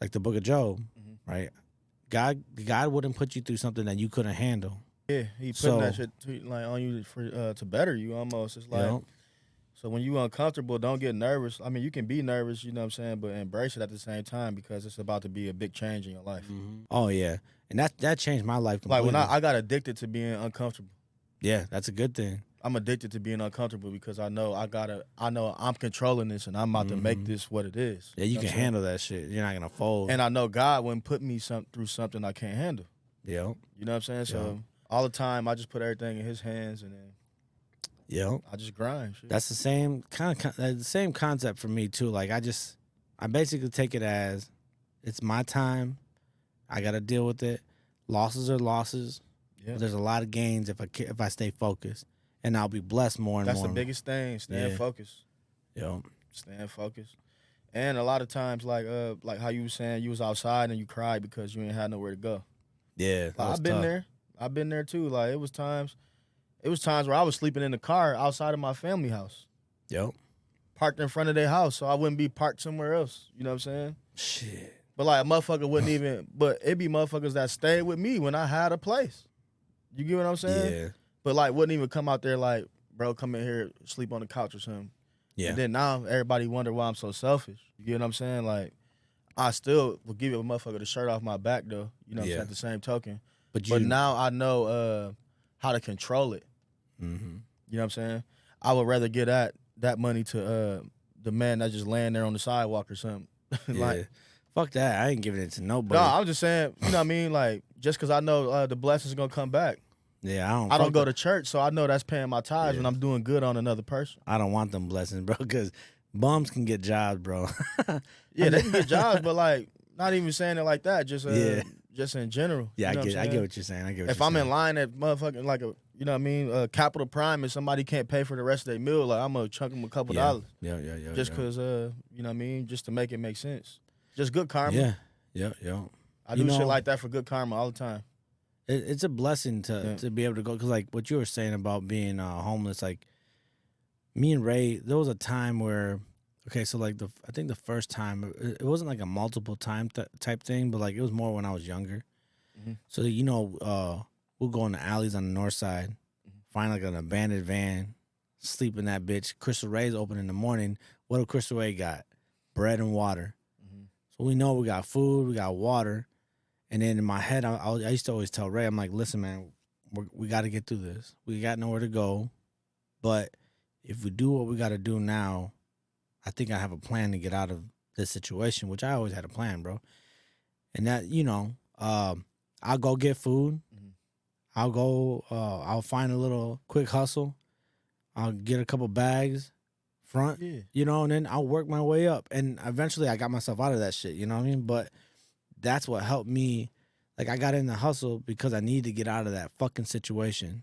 like the book of Job, right? God wouldn't put you through something that you couldn't handle. Yeah, he putting that shit like on you for to better you almost. It's like, so when you uncomfortable, don't get nervous. I mean, you can be nervous, you know what I'm saying, but embrace it at the same time because it's about to be a big change in your life. Oh yeah, and that changed my life completely. Like when I got addicted to being uncomfortable. Yeah, that's a good thing. I'm addicted to being uncomfortable because I know I'm controlling this and I'm about to make this what it is. Yeah, you can handle that shit. You're not gonna fold. And I know God wouldn't put me through something I can't handle. Yeah. You know what I'm saying? So all the time I just put everything in his hands and then I just grind. Shit. That's the same the same concept for me too. Like I basically take it as it's my time. I gotta deal with it. Losses are losses. Yeah. There's a lot of gains if I stay focused, and I'll be blessed more and more. That's the biggest thing. Staying focused. Yeah. Staying focused. And a lot of times, like how you were saying, you was outside and you cried because you ain't had nowhere to go. Yeah, I've been there. I've been there too. Like it was times where I was sleeping in the car outside of my family house. Yep. Parked in front of their house, so I wouldn't be parked somewhere else. You know what I'm saying? Shit. But like a motherfucker wouldn't even. But it be motherfuckers that stayed with me when I had a place. You get what I'm saying? Yeah. But like wouldn't even come out there like, bro, come in here, sleep on the couch or something. Yeah. And then now everybody wonder why I'm so selfish. You get what I'm saying? Like, I still will give a motherfucker the shirt off my back though. You know what I'm saying? At the same token. But now I know how to control it. Mm-hmm. You know what I'm saying? I would rather get that money to the man that's just laying there on the sidewalk or something. Like, fuck that. I ain't giving it to nobody. No, I'm just saying, you know what I mean? Like, just because I know the blessings are going to come back. Yeah, I don't go to church, so I know that's paying my tithes when I'm doing good on another person. I don't want them blessings, bro, because bums can get jobs, bro. Yeah, they can get jobs, but like, not even saying it like that, just in general. Yeah, you know I get what you're saying. If I'm in line at motherfucking like you know what I mean, Capital Prime, and somebody can't pay for the rest of their meal, like I'm gonna chunk them a couple dollars. Yeah. Just because, you know what I mean, just to make it make sense. Just good karma. Yeah. I do shit like that for good karma all the time. It's a blessing to be able to go, because like what you were saying about being homeless, like me and Ray, there was a time where, okay, so like I think the first time, it wasn't like a multiple time type thing, but like it was more when I was younger. Mm-hmm. So we'll go in the alleys on the north side, find like an abandoned van, sleep in that bitch. Crystal Ray's open in the morning. What do Crystal Ray got? Bread and water. Mm-hmm. So we know we got food, we got water. And then in my head, I used to always tell Ray, I'm like, listen, man, we got to get through this. We got nowhere to go. But if we do what we got to do now, I think I have a plan to get out of this situation, which I always had a plan, bro. And that, I'll go get food. Mm-hmm. I'll find a little quick hustle. I'll get a couple bags front, and then I'll work my way up. And eventually I got myself out of that shit, you know what I mean? But that's what helped me. Like, I got in the hustle because I needed to get out of that fucking situation.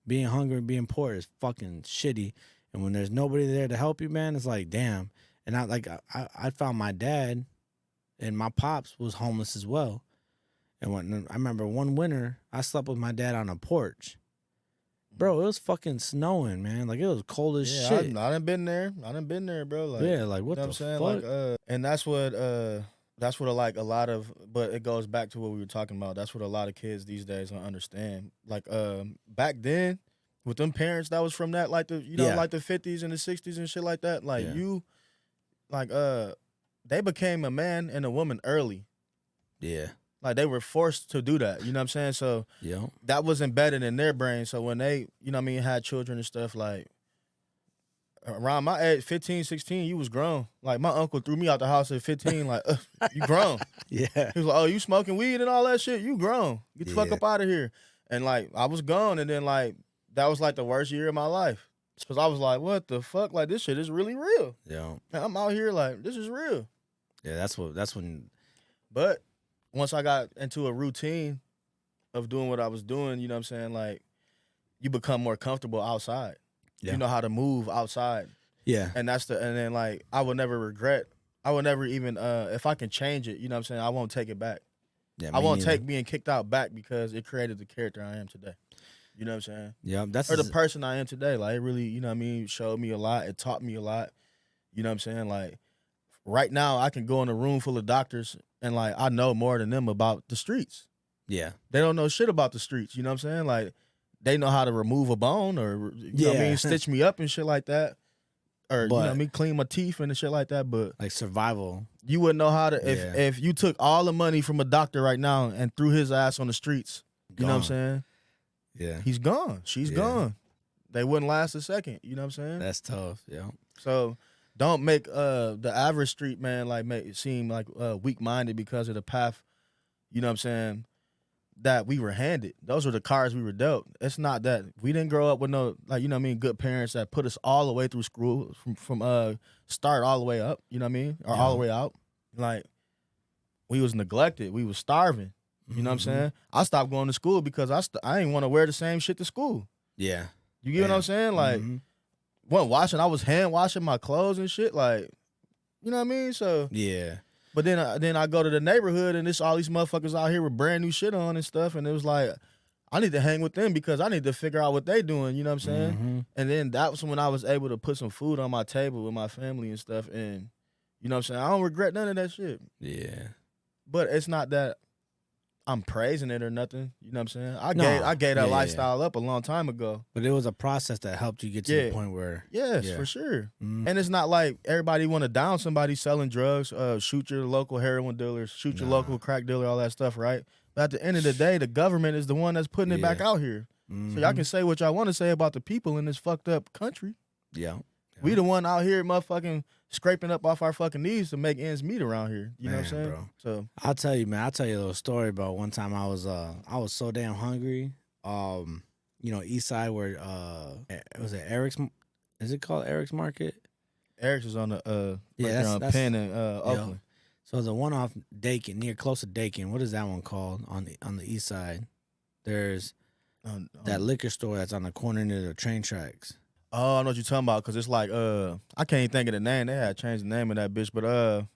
Being hungry and being poor is fucking shitty. And when there's nobody there to help you, man, it's like, damn. And I found my dad, and my pops was homeless as well. And I remember one winter, I slept with my dad on a porch. Bro, it was fucking snowing, man. Like, it was cold as shit. I done been there, bro. Like, like, what the fuck? Like, and that's what like a lot of, but it goes back to what we were talking about. That's what a lot of kids these days don't understand. Like back then, with them parents that was from that, like the like the 50s and the 60s and shit like that. Like they became a man and a woman early. Yeah. Like they were forced to do that. You know what I'm saying? So that was embedded in their brain. So when they, had children and stuff, like around my age, 15, 16, you was grown. Like, my uncle threw me out the house at 15, like, you grown. Yeah. He was like, oh, you smoking weed and all that shit? You grown. Get the fuck up out of here. And like I was gone, and then like that was like the worst year of my life. Because I was like, what the fuck? Like this shit is really real. Yeah. And I'm out here like this is real. Yeah, that's when But once I got into a routine of doing what I was doing, you know what I'm saying? Like you become more comfortable outside. Yeah. You know how to move outside. Yeah. And then like I would never regret. I would never even if I can change it, you know what I'm saying? I won't take it back. Yeah, I me won't neither. take being kicked out back because it created the character I am today. You know what I'm saying? Yeah, that's Or the person I am today. Like it really, you know what I mean, showed me a lot. It taught me a lot. You know what I'm saying? Like right now I can go in a room full of doctors and like I know more than them about the streets. yeah. They don't know shit about the streets, you know what I'm saying? Like they know how to remove a bone or you know what I mean, stitch me up and shit like that. Or you know what I But mean, clean my teeth and shit like that. But like survival. you wouldn't know how to Yeah. if you took all the money from a doctor right now and threw his ass on the streets. You know what I'm Gone. saying? Yeah. He's gone. She's Yeah. gone. They wouldn't last a second. You know what I'm saying? That's tough. Yeah. So don't make the average street man like make it seem like weak minded because of the path. You know what I'm saying? That we were handed. Those were the cards we were dealt. It's not that we didn't grow up with no like you know what I mean good parents that put us all the way through school from start all the way up. You know what I mean or all the way out. Like we was neglected. We was starving. You know what I'm saying? I stopped going to school because I didn't want to wear the same shit to school. Yeah. You get what I'm saying? Like, wasn't washing. I was hand washing my clothes and shit. Like, you know what I mean? So Yeah. but then I go to the neighborhood and it's all these motherfuckers out here with brand new shit on and stuff. And it was like, I need to hang with them because I need to figure out what they doing. You know what I'm saying? And then that was when I was able to put some food on my table with my family and stuff. And you know what I'm saying? I don't regret none of that shit. Yeah. But it's not that I'm praising it or nothing. You know what I'm saying? I gave that Yeah, yeah. lifestyle up a long time ago. But it was a process that helped you get to the point where Yes, for sure. Mhm. And it's not like everybody want to down somebody selling drugs, shoot your local heroin dealers, shoot your local crack dealer, all that stuff, right? But at the end of the day, the government is the one that's putting it back out here. So y'all can say what y'all want to say about the people in this fucked up country. Yeah. We the one out here motherfucking scraping up off our fucking knees to make ends meet around here. You know what I'm saying? Bro. So I'll tell you, man. I'll tell you a little story about one time I was so damn hungry. You know, East Side where was it Eric's? Is it called Eric's Market? Eric's is on the Yeah, that's Penn and Oakland. So the one off Dakin, close to Dakin. What is that one called on the East Side? There's that liquor store that's on the corner near the train tracks. Oh, I know what you're talking about, cause it's like I can't even think of the name. They had changed the name of that bitch, but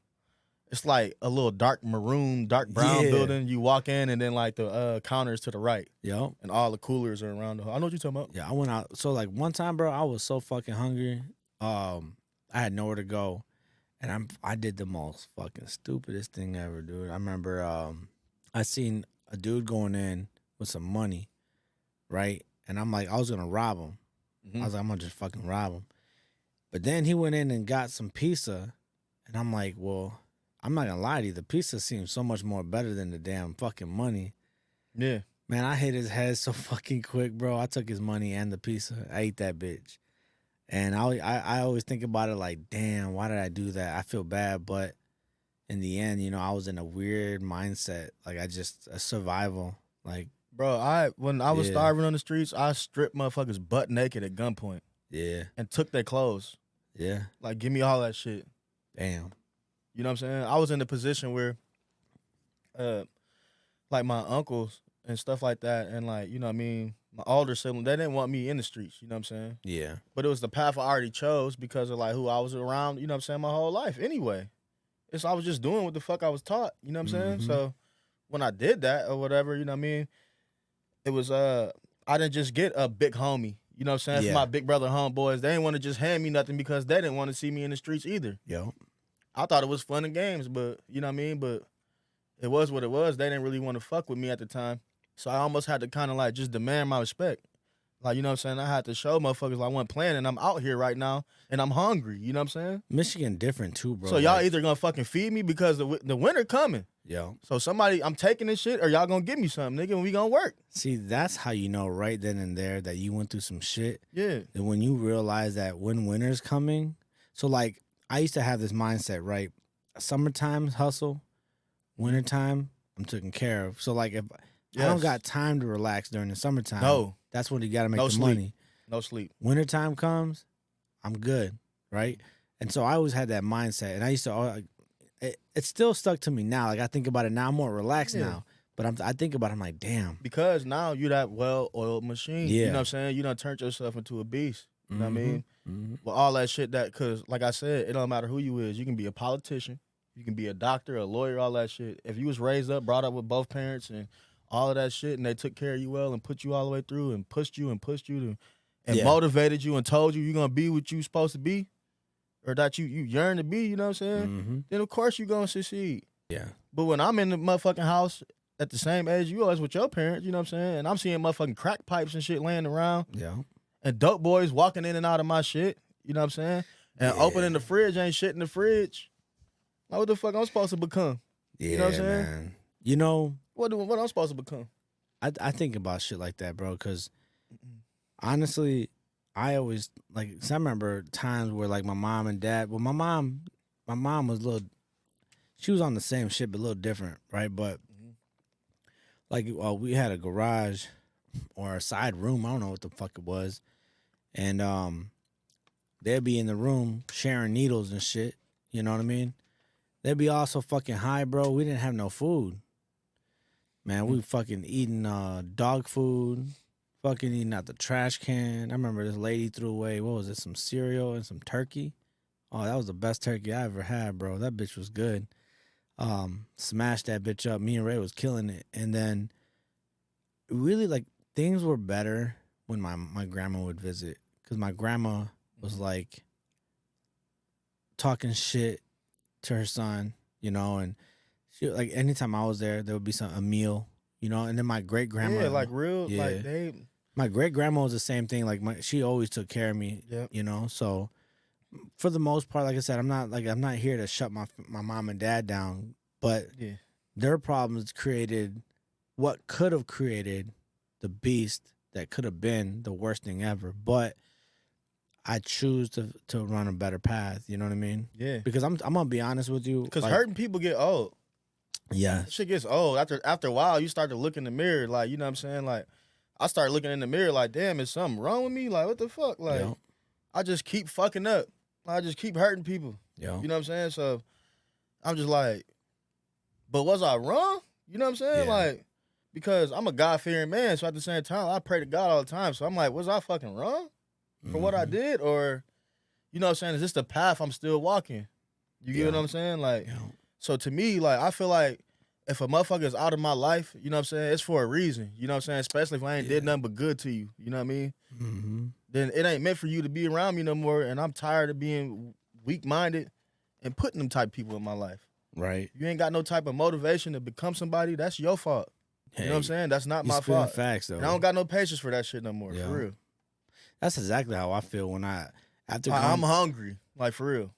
it's like a little dark maroon, dark brown building. You walk in and then like the counters to the right. Yep. And all the coolers are around the I know what you're talking about. Yeah, I went out. So like one time, bro, I was so fucking hungry. I had nowhere to go, and I did the most fucking stupidest thing ever, dude. I remember I seen a dude going in with some money, right? And I'm like, I was gonna rob him. I was like, I'm gonna just fucking rob him. But then he went in and got some pizza, and I'm like, well, I'm not gonna lie to you, the pizza seems so much more better than the damn fucking money. Yeah. Man, I hit his head so fucking quick, bro. I took his money and the pizza. I ate that bitch. And I always think about it like, damn, why did I do that? I feel bad, but in the end, you know, I was in a weird mindset. Like a survival. Like, bro, when I was starving on the streets, I stripped motherfuckers butt naked at gunpoint. Yeah. And took their clothes. Yeah. Like, give me all that shit. Damn. You know what I'm saying? I was in a position where like my uncles and stuff like that, and like, you know what I mean, my older sibling, they didn't want me in the streets, you know what I'm saying? Yeah. But it was the path I already chose because of like who I was around, you know what I'm saying, my whole life anyway. I was just doing what the fuck I was taught, you know what I'm saying? So when I did that or whatever, you know what I mean, it was I didn't just get a big homie, you know what I'm saying? For my big brother homeboys, they didn't want to just hand me nothing because they didn't want to see me in the streets either. Yo. I thought it was fun and games, but you know what I mean? But it was what it was. They didn't really want to fuck with me at the time. So I almost had to kind of like just demand my respect. Like, you know what I'm saying? I had to show motherfuckers like I wasn't playing and I'm out here right now and I'm hungry. You know what I'm saying? Michigan different too, bro. So y'all either gonna fucking feed me because the winter coming. Yo. So I'm taking this shit or y'all gonna give me something, nigga, and we gonna work. See, that's how you know right then and there that you went through some shit. Yeah. And when you realize that when winter's coming, so like I used to have this mindset, right? Summertime hustle, wintertime, I'm taken care of. So like if I don't Yes. got time to relax during the summertime. No. That's when you got to make No the sleep. money. No sleep. Wintertime comes, I'm good, right? And so I always had that mindset, and I used to. It still stuck to me now. Like I think about it now, I'm more relaxed Yeah. now. But I think about it, I'm like, damn. Because now you that well-oiled machine. You know what Yeah. I'm saying? You done turned yourself into a beast. You know what I Mm-hmm. mean? Mm-hmm. Well, all that shit cause like I said, it don't matter who you is. You can be a politician, you can be a doctor, a lawyer, all that shit. If you was raised up, brought up with both parents and all of that shit, and they took care of you well and put you all the way through and pushed you and Yeah. motivated you and told you you're gonna be what you supposed to be, or that you yearn to be, you know what I'm saying? Mm-hmm. Then of course you gonna succeed. Yeah. But when I'm in the motherfucking house at the same age you was with your parents, you know what I'm saying? And I'm seeing motherfucking crack pipes and shit laying around Yeah. and dope boys walking in and out of my shit, you know what I'm saying? And Yeah. opening the fridge, ain't shit in the fridge. Like, what the fuck I'm supposed to become? Yeah, You know what I'm saying? man. You know, What I'm supposed to become? I think about shit like that, bro, because honestly, I always like. 'Cause I remember times where like my mom and dad. Well, my mom was a little. She was on the same shit, but a little different, right? But like, we had a garage or a side room. I don't know what the fuck it was, and they'd be in the room sharing needles and shit. You know what I mean? They'd be all so fucking high, bro. We didn't have no food. Man, we fucking eating dog food, fucking eating out the trash can. I remember this lady threw away, what was it, some cereal and some turkey. Oh, that was the best turkey I ever had, bro. That bitch was good. Smashed that bitch up. Me and Ray was killing it. And then really like things were better when my grandma would visit. Cause my grandma was like talking shit to her son, and she like anytime I was there would be a meal, and then my great grandma, Yeah, like real, yeah, like they. my great grandma was the same thing. Like she always took care of me, Yep. So for the most part, like I said, I'm not here to shut my mom and dad down, but Yeah. their problems created what could have created the beast that could have been the worst thing ever. But I choose to run a better path. You know what I mean? Yeah. Because I'm gonna be honest with you. Because like, hurting people get old. yeah, Shit gets old. After a while, you start to look in the mirror, like, you know what I'm saying? Like, I start looking in the mirror like, damn, is something wrong with me? Like, what the fuck? Like, yeah, I just keep fucking up. I just keep hurting people. yeah, You know what I'm saying? So I'm just like, but was I wrong? You know what I'm saying? Yeah. Like, because I'm a God-fearing man, so at the same time, I pray to God all the time. So I'm like, was I fucking wrong for what I Mhm. did? Or, you know what I'm saying? Is this the path I'm still walking? You get what Yeah. I'm saying? Like, Yeah. so to me, like, I feel like if a motherfucker is out of my life, you know what I'm saying? It's for a reason. You know what I'm saying? Especially if I ain't did Yeah. nothing but good to you. You know what I mean? Mm-hmm. Then it ain't meant for you to be around me no more. And I'm tired of being weak-minded and putting them type of people in my life. Right. You ain't got no type of motivation to become somebody, that's your fault. You know what I'm saying? That's not You my spitting fault. facts though. And I don't got no patience for that shit no more, Yeah. for real. That's exactly how I feel when after I'm going. hungry, like for real.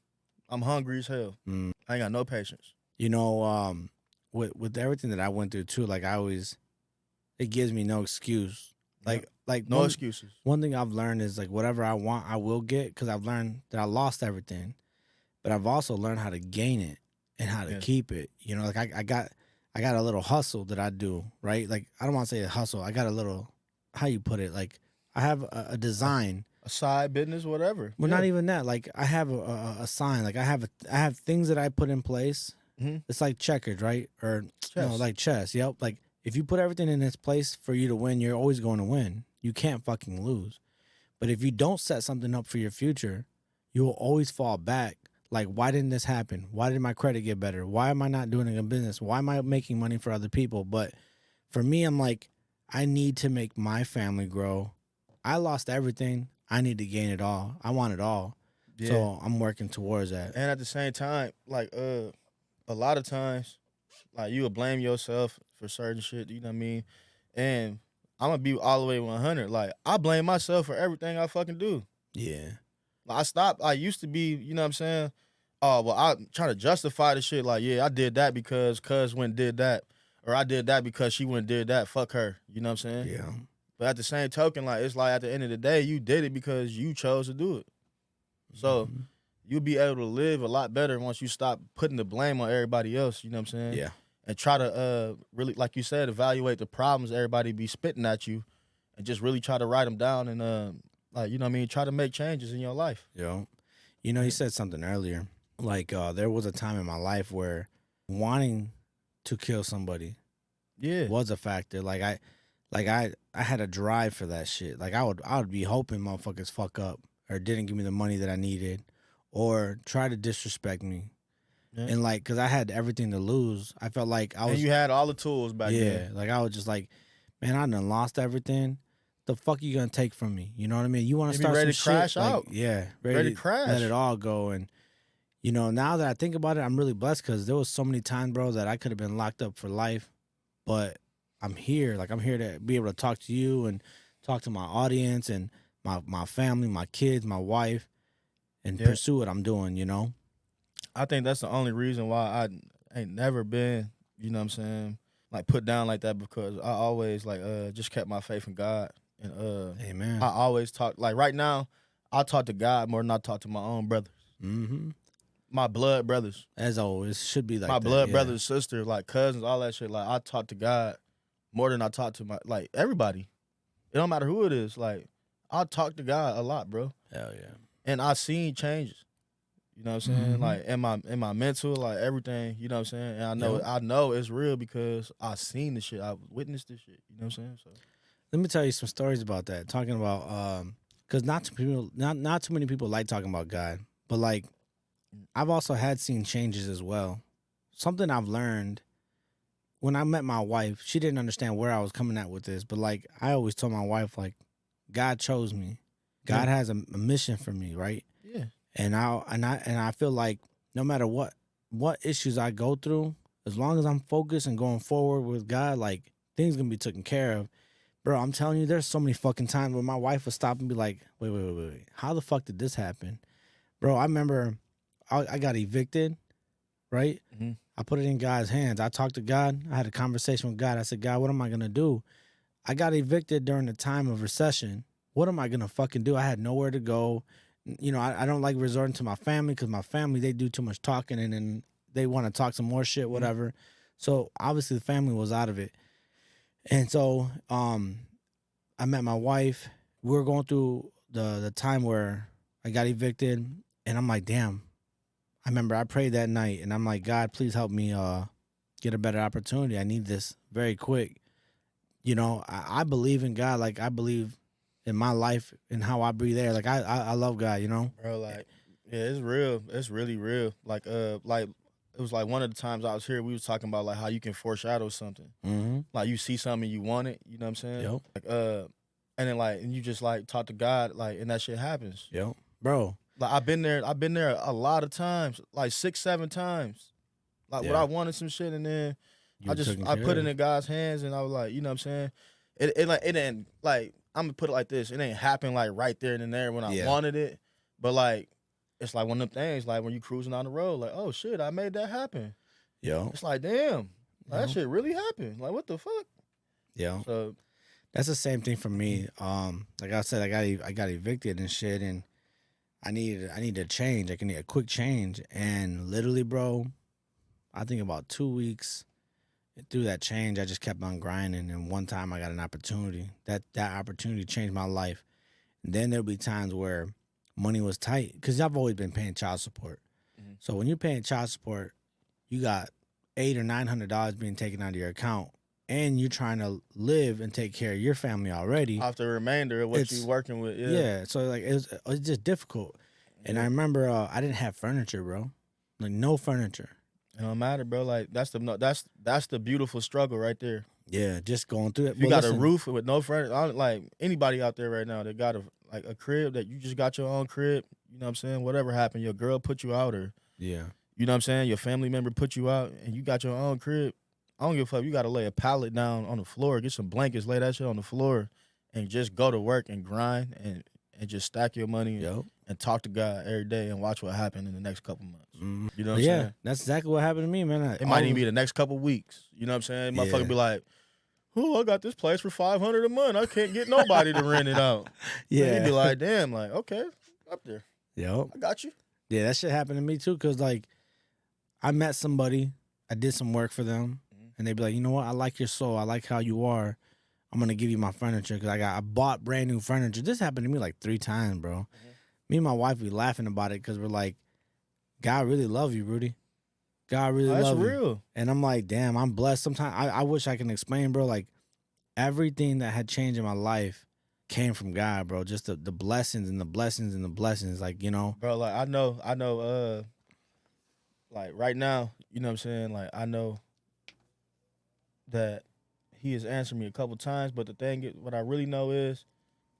I'm hungry as hell. Mm. I ain't got no patience. With everything that I went through too, like it gives me no excuse. Like No excuses. one thing I've learned is like whatever I want, I will get because I've learned that I lost everything, but I've also learned how to gain it and how to Yes. keep it. Like I got a little hustle that I do, right? Like I don't want to say a hustle. I got a little, how you put it? Like I have a design. A side business, whatever. Well, Yeah. not even that. Like I have a sign. Like I have things that I put in place. Mhm. It's like checkers, right? Or no, Chess. like chess. Yep. Like if you put everything in its place for you to win, you're always going to win. You can't fucking lose. But if you don't set something up for your future, you will always fall back. Like, why didn't this happen? Why did my credit get better? Why am I not doing it in business? Why am I making money for other people? But for me, I'm like, I need to make my family grow. I lost everything. I need to gain it all. I want it all. Yeah. So I'm working towards that. And at the same time, like a lot of times, like you will blame yourself for certain shit, you know what I mean? And I'm gonna be all the way 100. Like I blame myself for everything I fucking do. Yeah. Like, I stopped. I used to be, you know what I'm saying? Oh, well, I'm trying to justify the shit. Like, yeah, I did that because cuz went and did that. Or I did that because she went and did that. Fuck her. You know what I'm saying? Yeah. But at the same token, like, it's like at the end of the day, you did it because you chose to do it. So you'll be able to live a lot better once you stop putting the blame on everybody else. You know what I'm saying? Yeah. and try to really, like you said, evaluate the problems everybody be spitting at you, and just really try to write them down and like, you know what I mean, try to make changes in your life. Yo, you know, you said something earlier. Like, there was a time in my life where wanting to kill somebody Yeah. was a factor. I had a drive for that shit. Like, I would be hoping motherfuckers fuck up or didn't give me the money that I needed, or try to disrespect me. Yeah. And like, cause I had everything to lose. I felt like I And was, you had all the tools back yeah, then. like I was just like, man, I done lost everything. The fuck you gonna take from me? You know what I mean? You want to You be start some ready to shit, crash like, out. yeah, Ready to ready to let it crash. all go. And you know, now that I think about it, I'm really blessed because there was so many times, bro, that I could have been locked up for life. But I'm here. Like, I'm here to be able to talk to you and talk to my audience and my family, my kids, my wife, and Yeah. pursue what I'm doing, you know? I think that's the only reason why I ain't never been, you know what I'm saying, like put down like that, because I always like just kept my faith in God. And I Amen. always talk, like right now, I talk to God more than I talk to my own brothers. Mm-hmm. My blood brothers. As always, should be My like that, blood yeah. brothers, sisters, like cousins, all that shit. Like I talk to God more than I talk to my, like, everybody. It don't matter who it is. Like I talk to God a lot, bro. Hell yeah. And I seen changes. You know what I'm saying? Mm-hmm. Like in my mental, like everything, you know what I'm saying? And Yep. I know it's real because I seen the shit. I witnessed this shit. You know what I'm saying? So Let me tell you some stories about that. Talking about because not too many people like talking about God, but like I've also had seen changes as well. Something I've learned when I met my wife, she didn't understand where I was coming at with this, but like I always told my wife, like, God chose me. God yeah. has a mission for me, right? Yeah. And I feel like no matter what issues I go through, as long as I'm focused and going forward with God, like things gonna be taken care of. Bro, I'm telling you, there's so many fucking times where my wife would stop and be like, wait. How the fuck did this happen? Bro, I remember I got evicted, right? Mm-hmm. I put it in God's hands. I talked to God. I had a conversation with God. I said, God, what am I going to do? I got evicted during the time of recession. What am I going to fucking do? I had nowhere to go. You know, I don't like resorting to my family because my family, they do too much talking and then they want to talk some more shit, Mm-hmm. whatever. So obviously the family was out of it. And so I met my wife. We were going through the time where I got evicted, and I'm like, damn. I remember I prayed that night, and I'm like, God, please help me get a better opportunity. I need this very quick. You know, I believe in God. Like I believe in my life and how I breathe air. Like I love God. You know. Bro, like, yeah, it's real. It's really real. Like it was like one of the times I was here, we was talking about like how you can foreshadow something. Mm-hmm. Like you see something you want it, you know what I'm saying? Yep. Like and then like, and you just like talk to God, like, and that shit happens. Yep. Bro. Like I've been there a lot of times, like 6-7 times. Like when Yeah. I wanted some shit, and then You were taken I care put it of. in God's hands, and I was like, you know what I'm saying? It like it ain't like, I'm gonna put it like this. It ain't happen like right there and there when I Yeah. wanted it. But like it's like one of them things, like when you cruising down the road, like, oh shit, I made that happen. Yo. It's like, damn, like, that Yo. shit really happened. Like what the fuck? Yo. So That's the same thing for me. Like I said, I got evicted and shit, and I needed a change. I need a quick change, and literally, bro, I think about 2 weeks through that change, I just kept on grinding. And one time, I got an opportunity. That opportunity changed my life. And then there'll be times where money was tight because I've always been paying child support. Mhm. So when you're paying child support, you got $800 or $900 being taken out of your account, and you're trying to live and take care of your family already. off the remainder of what you working with, yeah. Yeah, so like it's just difficult. And I remember I didn't have furniture, bro. Like no furniture. It don't matter, bro. Like that's the beautiful struggle right there. Yeah, just going through it. If you But got a listen, roof with no furniture, like anybody out there right now that got a crib, that you just got your own crib, you know what I'm saying? Whatever happened, your girl put you out, or yeah, you know what I'm saying, your family member put you out, and you got your own crib. I don't give a fuck. You got to lay a pallet down on the floor, get some blankets, lay that shit on the floor, and just go to work and grind and just stack your money yo, and talk to God every day and watch what happens in the next couple months. You know what but I'm yeah, saying? that's exactly what happened to me, man. It might even be the next couple weeks. You know what I'm saying? Yeah. Motherfucker be like, oh, I got this place for $500 a month. I can't get nobody to rent it out. Yeah, He'd be like, damn, like, okay, up there. yo, I got you. yeah, that shit happened to me too. Cause like I met somebody, I did some work for them, and they'd be like, you know what, I like your soul, I like how you are. I'm gonna give you my furniture because I bought brand new furniture. This happened to me like 3 times, bro. Me and my wife, we laughing about it because we're like, God really love you, Rudy. God really Oh, that's love you. real. And I'm like, damn, I'm blessed. Sometimes I wish I can explain, bro. Like everything that had changed in my life came from God, bro. Just the blessings and the blessings and the blessings. Like, you know. Bro, like I know, like right now, you know what I'm saying? Like I know that he has answered me a couple times, but the thing is, what I really know is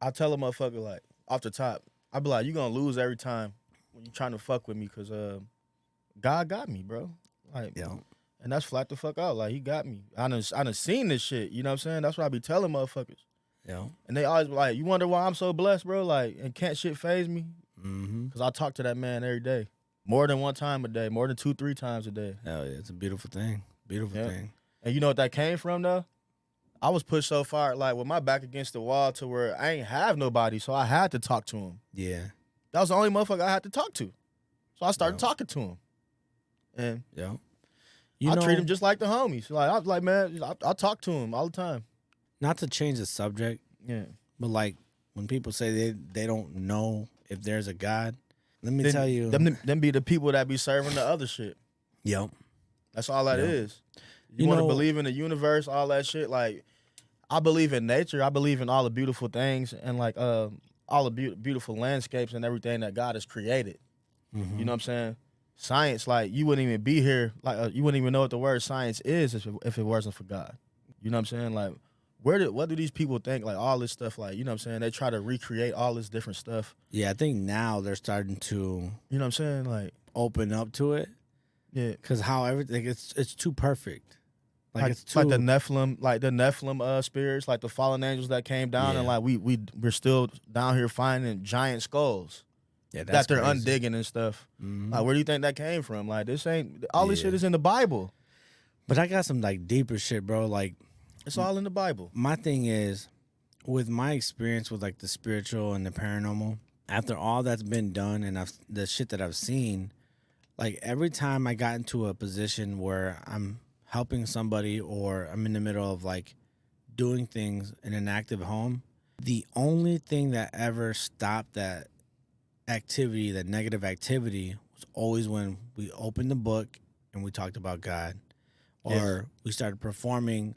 I tell a motherfucker like off the top, I be like, you gonna lose every time when you trying to fuck with me because God got me, bro. Like, Yeah. and that's flat the fuck out. Like he got me. I done seen this shit. You know what I'm saying? That's what I be telling motherfuckers. Yeah. And they always be like, you wonder why I'm so blessed, bro? Like, and can't shit phase me? Mm-hmm. Because I talk to that man every day. More than one time a day. More than 2-3 times a day. Hell yeah, it's a beautiful thing. Beautiful Yeah. thing. And you know what that came from, though? I was pushed so far, like, with my back against the wall to where I ain't have nobody, so I had to talk to him. Yeah. That was the only motherfucker I had to talk to. So I started Yeah. talking to him. And Yeah. I treat him just like the homies. Like, I was like, man, I talk to him all the time. Not to change the subject, Yeah. but like when people say they don't know if there's a God, let me tell you. Them be the people that be serving the other shit. Yep. That's all that Yep. is. You You want to know- believe in the universe, all that shit. Like, I believe in nature. I believe in all the beautiful things and like all the beautiful landscapes and everything that God has created. Mhm. You know what I'm saying? Science, like you wouldn't even be here. Like you wouldn't even know what the word science is if it wasn't for God. You know what I'm saying? Like, what do these people think? Like all this stuff. Like, you know what I'm saying? They try to recreate all this different stuff. Yeah, I think now they're starting to You know what I'm saying? Like, open up to it yeah. because how everything it's too perfect. Like it's too Like the Nephilim spirits, like the fallen angels that came down, and Yeah. like we're still down here finding giant skulls yeah, that they're crazy. undigging and stuff. Mhm. Like, where do you think that came from? Like, this ain't all this Yeah. shit is in the Bible. But I got some like deeper shit, bro. Like It's all in the Bible. my thing is with my experience with like the spiritual and the paranormal, after all that's been done and the shit that I've seen, like every time I got into a position where I'm helping somebody or I'm in the middle of like doing things in an active home, the only thing that ever stopped that activity, that negative activity, was always when we opened the book and we talked about God or we started performing.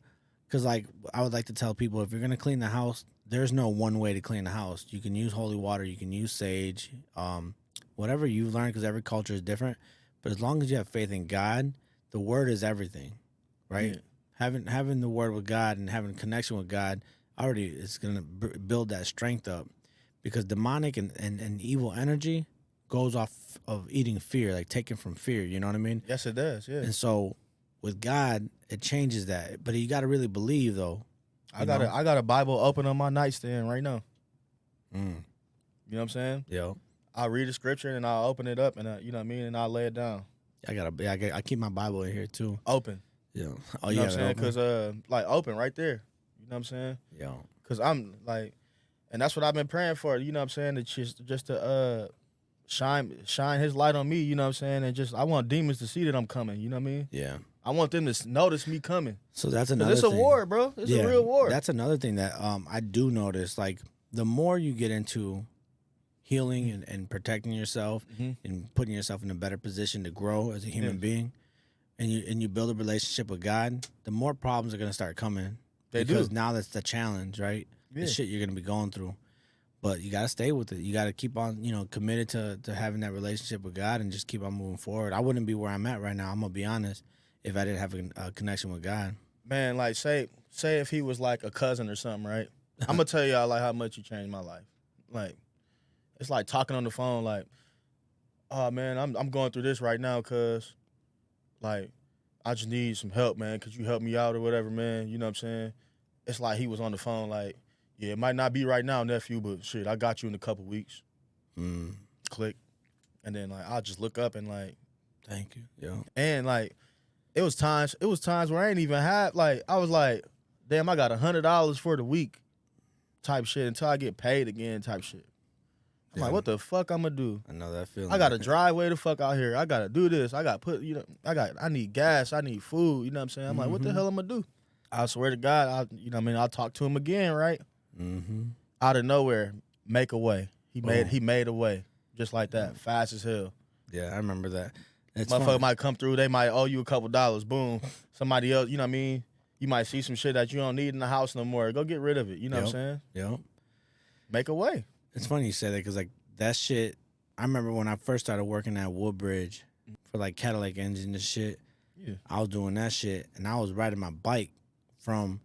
Because like I would like to tell people, if you're going to clean the house, there's no one way to clean the house. You can use holy water, you can use sage, whatever you've learned, because every culture is different. But as long as you have faith in God, the word is everything, right? Yeah. Having the word with God and having connection with God already is going to build that strength up, because demonic and evil energy goes off of eating fear, like taken from fear. You know what I mean? Yes, it does. Yeah. And so with God, it changes that. But you got to really believe, though. I got a Bible open on my nightstand right now. Mm. You know what I'm saying? Yeah. I'll read the scripture and I'll open it up and you know what I mean, and I'll lay it down. I keep my Bible in here too. Open. Yeah. Oh, You know yeah. what I'm saying? Because like open right there. You know what I'm saying? Yeah. Because I'm like, and that's what I've been praying for. You know what I'm saying? It's just to shine His light on me. You know what I'm saying? And just I want demons to see that I'm coming. You know what I mean? Yeah. I want them to notice me coming. So that's 'Cause another it's thing. a war, bro. It's a real war. That's another thing that I do notice. Like the more you get into healing and protecting yourself and putting yourself in a better position to grow as a human being, and you build a relationship with God, the more problems are gonna start coming. Because now that's the challenge, right? Yeah. The shit you're gonna be going through. But you gotta stay with it. You gotta keep on, committed to having that relationship with God and just keep on moving forward. I wouldn't be where I'm at right now, I'm gonna be honest, if I didn't have a connection with God. Man, like say if he was like a cousin or something, right? I'm gonna tell y'all like how much he changed my life. Like, it's like talking on the phone, like, oh man, I'm going through this right now, cause like I just need some help, man. Could you help me out or whatever, man? You know what I'm saying? It's like he was on the phone, like, yeah, it might not be right now, nephew, but shit, I got you in a couple weeks. Click, and then like I'll just look up and like, Thank you. Yeah. and like it was times where I ain't even had, like, I was like, damn, I got $100 for the week type shit until I get paid again type shit. I'm like, what the fuck I'm gonna do? I know that feeling. I gotta drive way the fuck out here. I gotta do this. I gotta put, I need gas. I need food. You know what I'm saying? I'm like, what the hell I'm gonna do? I swear to God, I'll talk to him again, right? Out of nowhere, make a way. He made a way. Just like that. Fast as hell. Yeah, I remember that. It's Motherfucker fun. might come through, they might owe you a couple dollars. Boom. Somebody else, you know what I mean? You might see some shit that you don't need in the house no more. Go get rid of it. You know what I'm saying? Yep. Make a way. It's funny you say that because, like, that shit, I remember when I first started working at Woodbridge for, like, Cadillac engines and shit. Yeah. I was doing that shit, and I was riding my bike from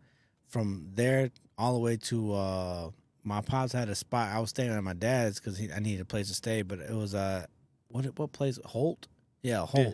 there all the way to my pops had a spot. I was staying at my dad's because I needed a place to stay, but it was what place? Holt? Yeah, Holt. Yeah.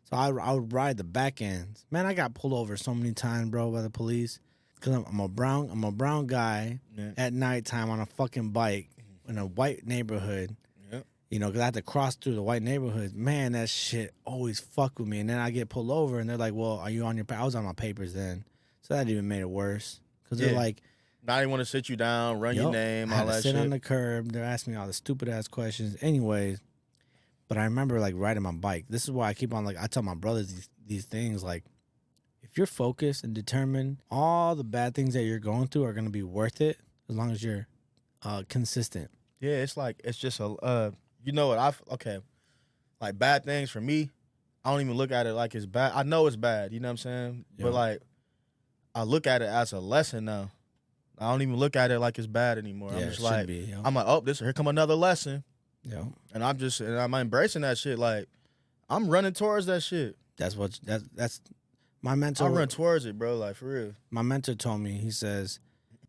So I would ride the back ends. Man, I got pulled over so many times, bro, by the police because I'm a brown guy at nighttime on a fucking bike in a white neighborhood. Yep. You know, because I had to cross through the white neighborhood. Man, that shit always fuck with me. And then I get pulled over, and they're like, "Well, are you on your?" I was on my papers then, so that even made it worse because they're like, now they want to sit you down, run your name, all that shit. Sit on the curb. They're asking me all the stupid ass questions. Anyways, but I remember like riding my bike. This is why I keep on like I tell my brothers these things like, if you're focused and determined, all the bad things that you're going through are gonna be worth it as long as you're consistent. Yeah, it's just a you know what like bad things for me. I don't even look at it like it's bad. I know it's bad. You know what I'm saying? Yeah. But like I look at it as a lesson now. I don't even look at it like it's bad anymore. Yeah, I'm just like, be, I'm like, oh, here come another lesson. Yeah. And I'm embracing that shit. Like, I'm running towards that shit. That's my mentor. I run towards it, bro. Like, for real. My mentor told me, he says,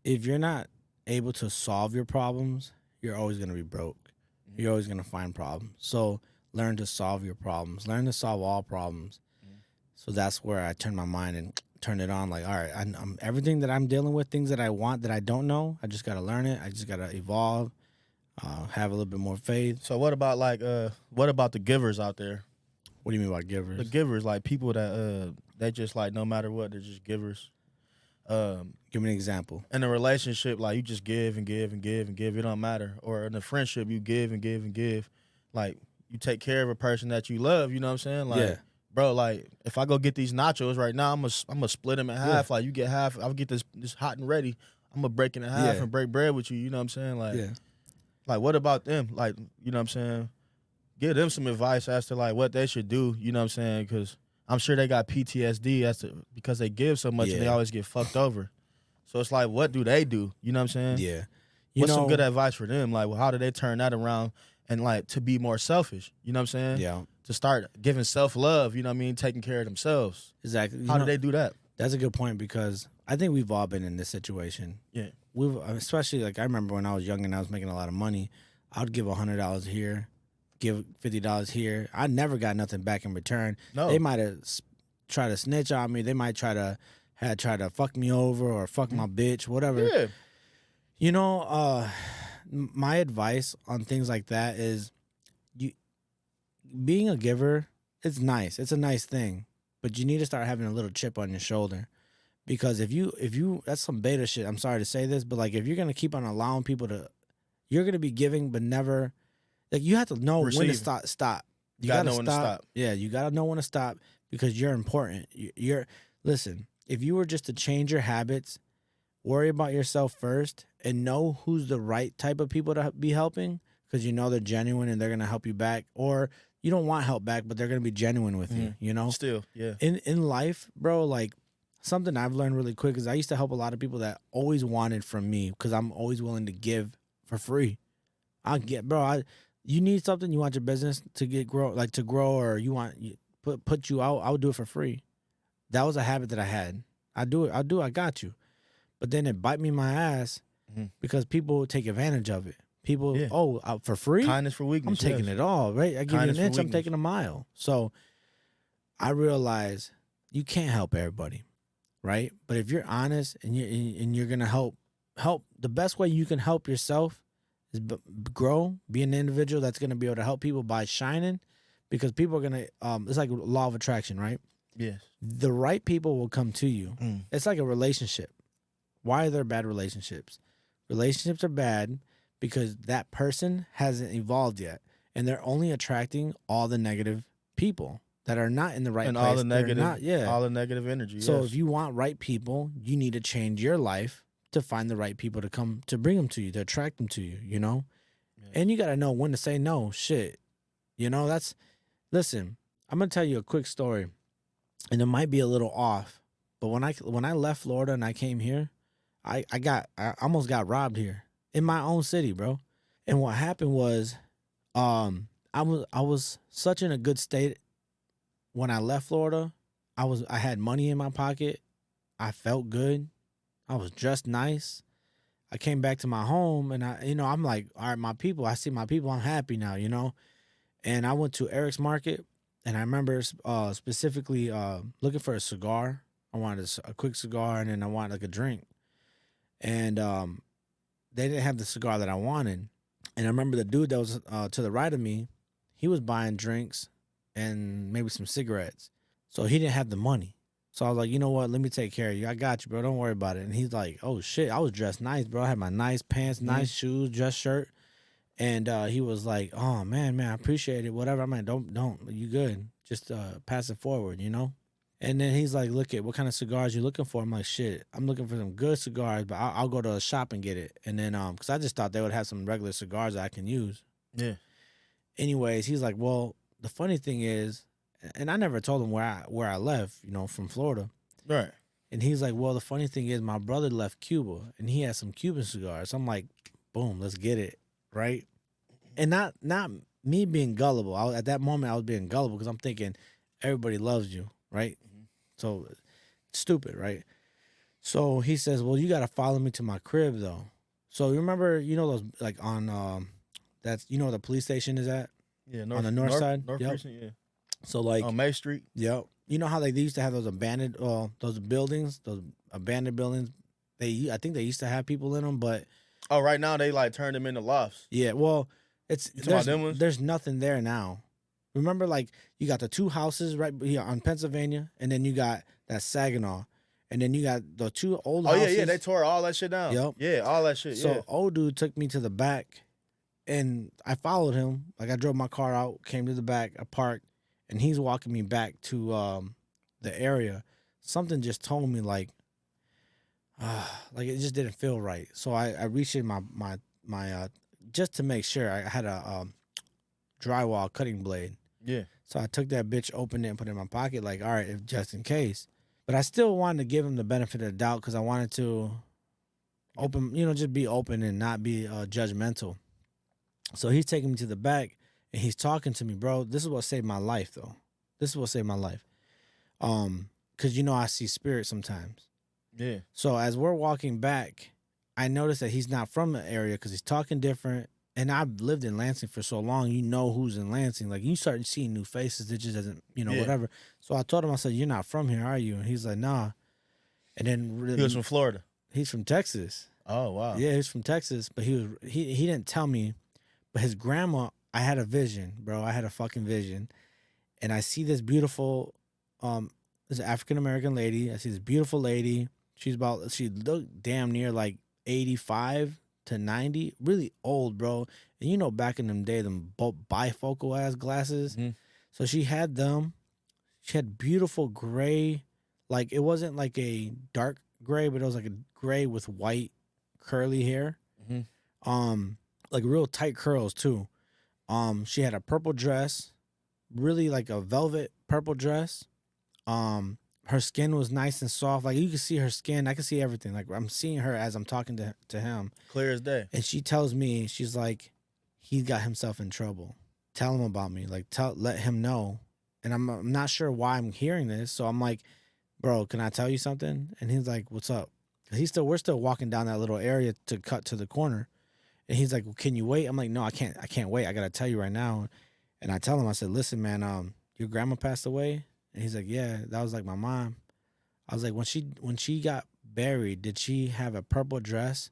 if you're not able to solve your problems, you're always going to be broke. Mm-hmm. You're always going to find problems. So learn to solve your problems. Learn to solve all problems. Mm-hmm. So that's where I turn my mind and turn it on. Like, all right, I'm everything that I'm dealing with, things that I want that I don't know, I just got to learn it. I just got to evolve, have a little bit more faith. So what about the givers out there? What do you mean by givers? The givers, like people that they just like no matter what, they're just givers. Give me an example. In a relationship, like you just give and give and give and give. It don't matter. Or in a friendship, you give and give and give. Like you take care of a person that you love. You know what I'm saying? Like, yeah. Bro, like if I go get these nachos right now, I'm gonna split them in half. Yeah. Like you get half, I'll get this hot and ready. I'm gonna break it in half and break bread with you. You know what I'm saying? Like, like what about them? Like, you know what I'm saying? Give them some advice as to like what they should do. You know what I'm saying? Because I'm sure they got PTSD because they give so much and they always get fucked over. So it's like, what do they do? You know what I'm saying? Yeah. What's some good advice for them? Like, well, how do they turn that around and like to be more selfish? You know what I'm saying? Yeah. To start giving self-love, you know what I mean, taking care of themselves. Exactly. How do they do that? That's a good point because I think we've all been in this situation. Yeah. Especially like I remember when I was young and I was making a lot of money, I would give $100 here, give $50 here. I never got nothing back in return. No. They might have tried to snitch on me. They might try to fuck me over or fuck my bitch, whatever. Yeah. You know, my advice on things like that is being a giver, it's nice. It's a nice thing. But you need to start having a little chip on your shoulder. Because if you that's some beta shit. I'm sorry to say this, but like if you're gonna keep on allowing people to, you're gonna be giving but never, like you have to know when to stop. You gotta know when to stop. Yeah, you gotta know when to stop because you're important. Listen, if you were just to change your habits, worry about yourself first, and know who's the right type of people to be helping, because you know they're genuine and they're gonna help you back, or you don't want help back, but they're gonna be genuine with you. You know, still, yeah. In life, bro, like something I've learned really quick is I used to help a lot of people that always wanted from me because I'm always willing to give for free. You need something, you want your business to grow, or you want put you out, I would do it for free. That was a habit that I had. I got you. But then it bite me in my ass because people take advantage of it. People, for free? Kindness for weakness. I'm taking it all, right? I give you an inch, I'm taking a mile. So I realize you can't help everybody, right? But if you're honest and you're gonna help, the best way you can help yourself is grow, be an individual that's gonna be able to help people by shining, because people are gonna. It's like law of attraction, right? Yes. The right people will come to you. It's like a relationship. Why are there bad relationships? Relationships are bad because that person hasn't evolved yet, and they're only attracting all the negative people that are not in the right And place. They're not, yeah. all the negative energy. So if Yes. you want right people, you need to change your life to find the right people to come to bring them to you, to attract them to you, you know? Yes. And you got to know when to say no. Shit. You know, that's listen, I'm going to tell you a quick story, and it might be a little off, but when I left Florida and I came here, I almost got robbed here in my own city, bro. And what happened was I was such in a good state when I left Florida. I had money in my pocket. I felt good. I was dressed nice. I came back to my home and I'm like, all right, my people, I see my people, I'm happy now, you know? And I went to Eric's Market, and I remember specifically looking for a cigar. I wanted a quick cigar, and then I wanted like a drink. And they didn't have the cigar that I wanted. And I remember the dude that was to the right of me, he was buying drinks and maybe some cigarettes. So he didn't have the money. So I was like, you know what? Let me take care of you. I got you, bro. Don't worry about it. And he's like, oh shit, I was dressed nice, bro. I had my nice pants, nice shoes, dress shirt. And he was like, oh man, I appreciate it. Whatever. I'm like, don't, you good. Just pass it forward, you know? And then he's like, look at what kind of cigars you looking for. I'm like, shit, I'm looking for some good cigars, but I'll go to a shop and get it. And then, cause I just thought they would have some regular cigars that I can use. Yeah. Anyways, he's like, well, the funny thing is, and I never told him where I left, you know, from Florida. Right. And he's like, well, the funny thing is my brother left Cuba and he has some Cuban cigars. I'm like, boom, let's get it. Right. And not me being gullible. At that moment I was being gullible because I'm thinking everybody loves you. Right. So stupid. Right. So he says, well, you got to follow me to my crib though. So you remember, you know, those like on, that's, you know, where the police station is at Yeah. on the north side. North Yep. Precinct. Yeah. So like, On May Street. yep. You know how like they used to have those abandoned, those buildings, those abandoned buildings. I think they used to have people in them, but Oh, right now they like turned them into lofts. yeah. Well, it's You talking about them ones? there's nothing there now. Remember, like you got the two houses right here on Pennsylvania, and then you got that Saginaw, and then you got the two old Oh houses. yeah. They tore all that shit down. Yep. Yeah, all that shit. So Yeah. old dude took me to the back, and I followed him. Like I drove my car out, came to the back, I parked, and he's walking me back to the area. Something just told me like it just didn't feel right. So I reached in my just to make sure I had a drywall cutting blade. Yeah. So I took that bitch, opened it, and put it in my pocket, like, all right, if just in case. But I still wanted to give him the benefit of the doubt because I wanted to open, you know, just be open and not be judgmental. So he's taking me to the back and he's talking to me, bro. This is what saved my life, though. This is what saved my life. Because you know I see spirit sometimes. Yeah. So as we're walking back, I noticed that he's not from the area because he's talking different. And I've lived in Lansing for so long, you know who's in Lansing. Like you start seeing new faces, it just doesn't, you know, Yeah. whatever. So I told him, I said, "You're not from here, are you?" And he's like, "Nah." And then He was from Florida. he's from Texas. Oh wow. Yeah, he's from Texas, but he didn't tell me. But his grandma, I had a vision, bro. I had a fucking vision, and I see this beautiful, this African American lady. I see this beautiful lady. She looked damn near like 85 to 90, really old, bro. And you know, back in them day, them bifocal ass glasses. Mhm. So she had them. She had beautiful gray, like it wasn't like a dark gray, but it was like a gray with white curly hair. Mhm. Like real tight curls too. She had a purple dress, really like a velvet purple dress. Her skin was nice and soft. Like you could see her skin. I could see everything. Like I'm seeing her as I'm talking to him. Clear as day. And she tells me, she's like, he got himself in trouble. Tell him about me. Like let him know. And I'm not sure why I'm hearing this. So I'm like, bro, can I tell you something? And he's like, what's up? We're still walking down that little area to cut to the corner. And he's like, well, can you wait? I'm like, no, I can't wait. I gotta tell you right now. And I tell him, I said, listen, man, your grandma passed away. And he's like, yeah, that was like my mom. I was like, when she got buried, did she have a purple dress?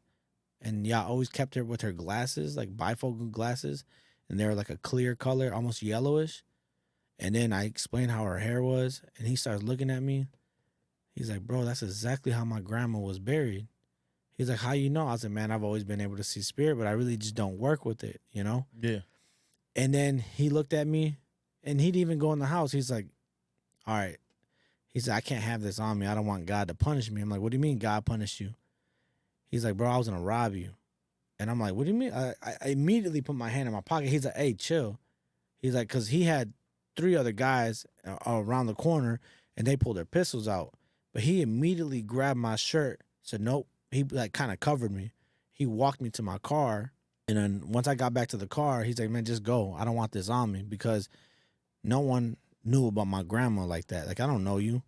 And y'all always kept her with her glasses, like bifocal glasses, and they were like a clear color, almost yellowish. And then I explained how her hair was, and he starts looking at me. He's like, bro, that's exactly how my grandma was buried. He's like, how you know? I was like, man, I've always been able to see spirit, but I really just don't work with it, you know? Yeah. And then he looked at me and he didn't even go in the house. He's like, all right. He said, I can't have this on me. I don't want God to punish me. I'm like, what do you mean God punished you? He's like, bro, I was going to rob you. And I'm like, what do you mean? I immediately put my hand in my pocket. He's like, hey, chill. He's like, because he had 3 other guys around the corner and they pulled their pistols out. But he immediately grabbed my shirt, said, nope. He like kind of covered me. He walked me to my car. And then once I got back to the car, he's like, man, just go. I don't want this on me because no one knew about my grandma like that. Like, I don't know you.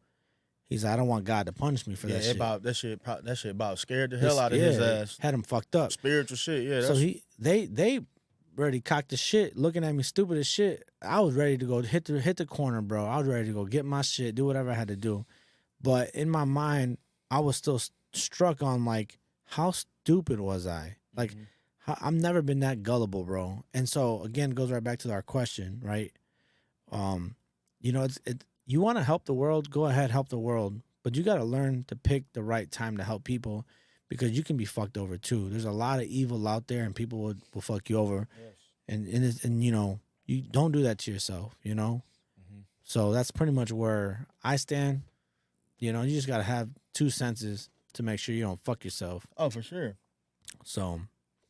He's like, I don't want God to punish me for that shit. About that shit. That shit about scared the hell out of his ass. Had him fucked up. Spiritual shit. Yeah. So they ready cocked the shit, looking at me stupid as shit. I was ready to go hit the corner, bro. I was ready to go get my shit, do whatever I had to do. But in my mind, I was still struck on like, how stupid was I? Like, I've never been that gullible, bro. And so again, it goes right back to our question, right? You know, it's you want to help the world, go ahead, help the world, but you got to learn to pick the right time to help people, because you can be fucked over too. There's a lot of evil out there, and people will fuck you over. Yes. And you know, you don't do that to yourself, you know? So that's pretty much where I stand. You know, you just got to have 2 senses to make sure you don't fuck yourself. Oh, for sure. So,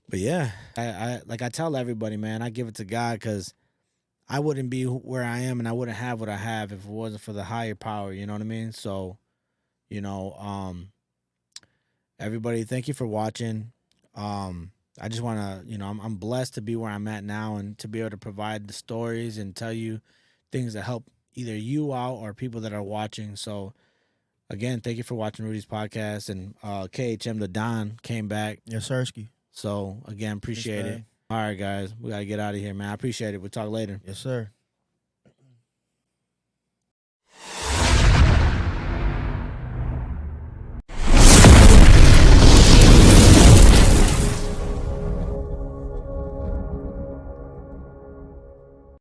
but yeah, I like I tell everybody, man, I give it to God, because I wouldn't be where I am and I wouldn't have what I have if it wasn't for the higher power, you know what I mean? So, you know, everybody, thank you for watching. I just want to, you know, I'm blessed to be where I'm at now and to be able to provide the stories and tell you things that help either you out or people that are watching. So, again, thank you for watching Rudy's podcast. And KHM the Don came back. Yes, Sirski. So, again, appreciate it. All right, guys, we got to get out of here, man. I appreciate it. We'll talk later. Yes, sir.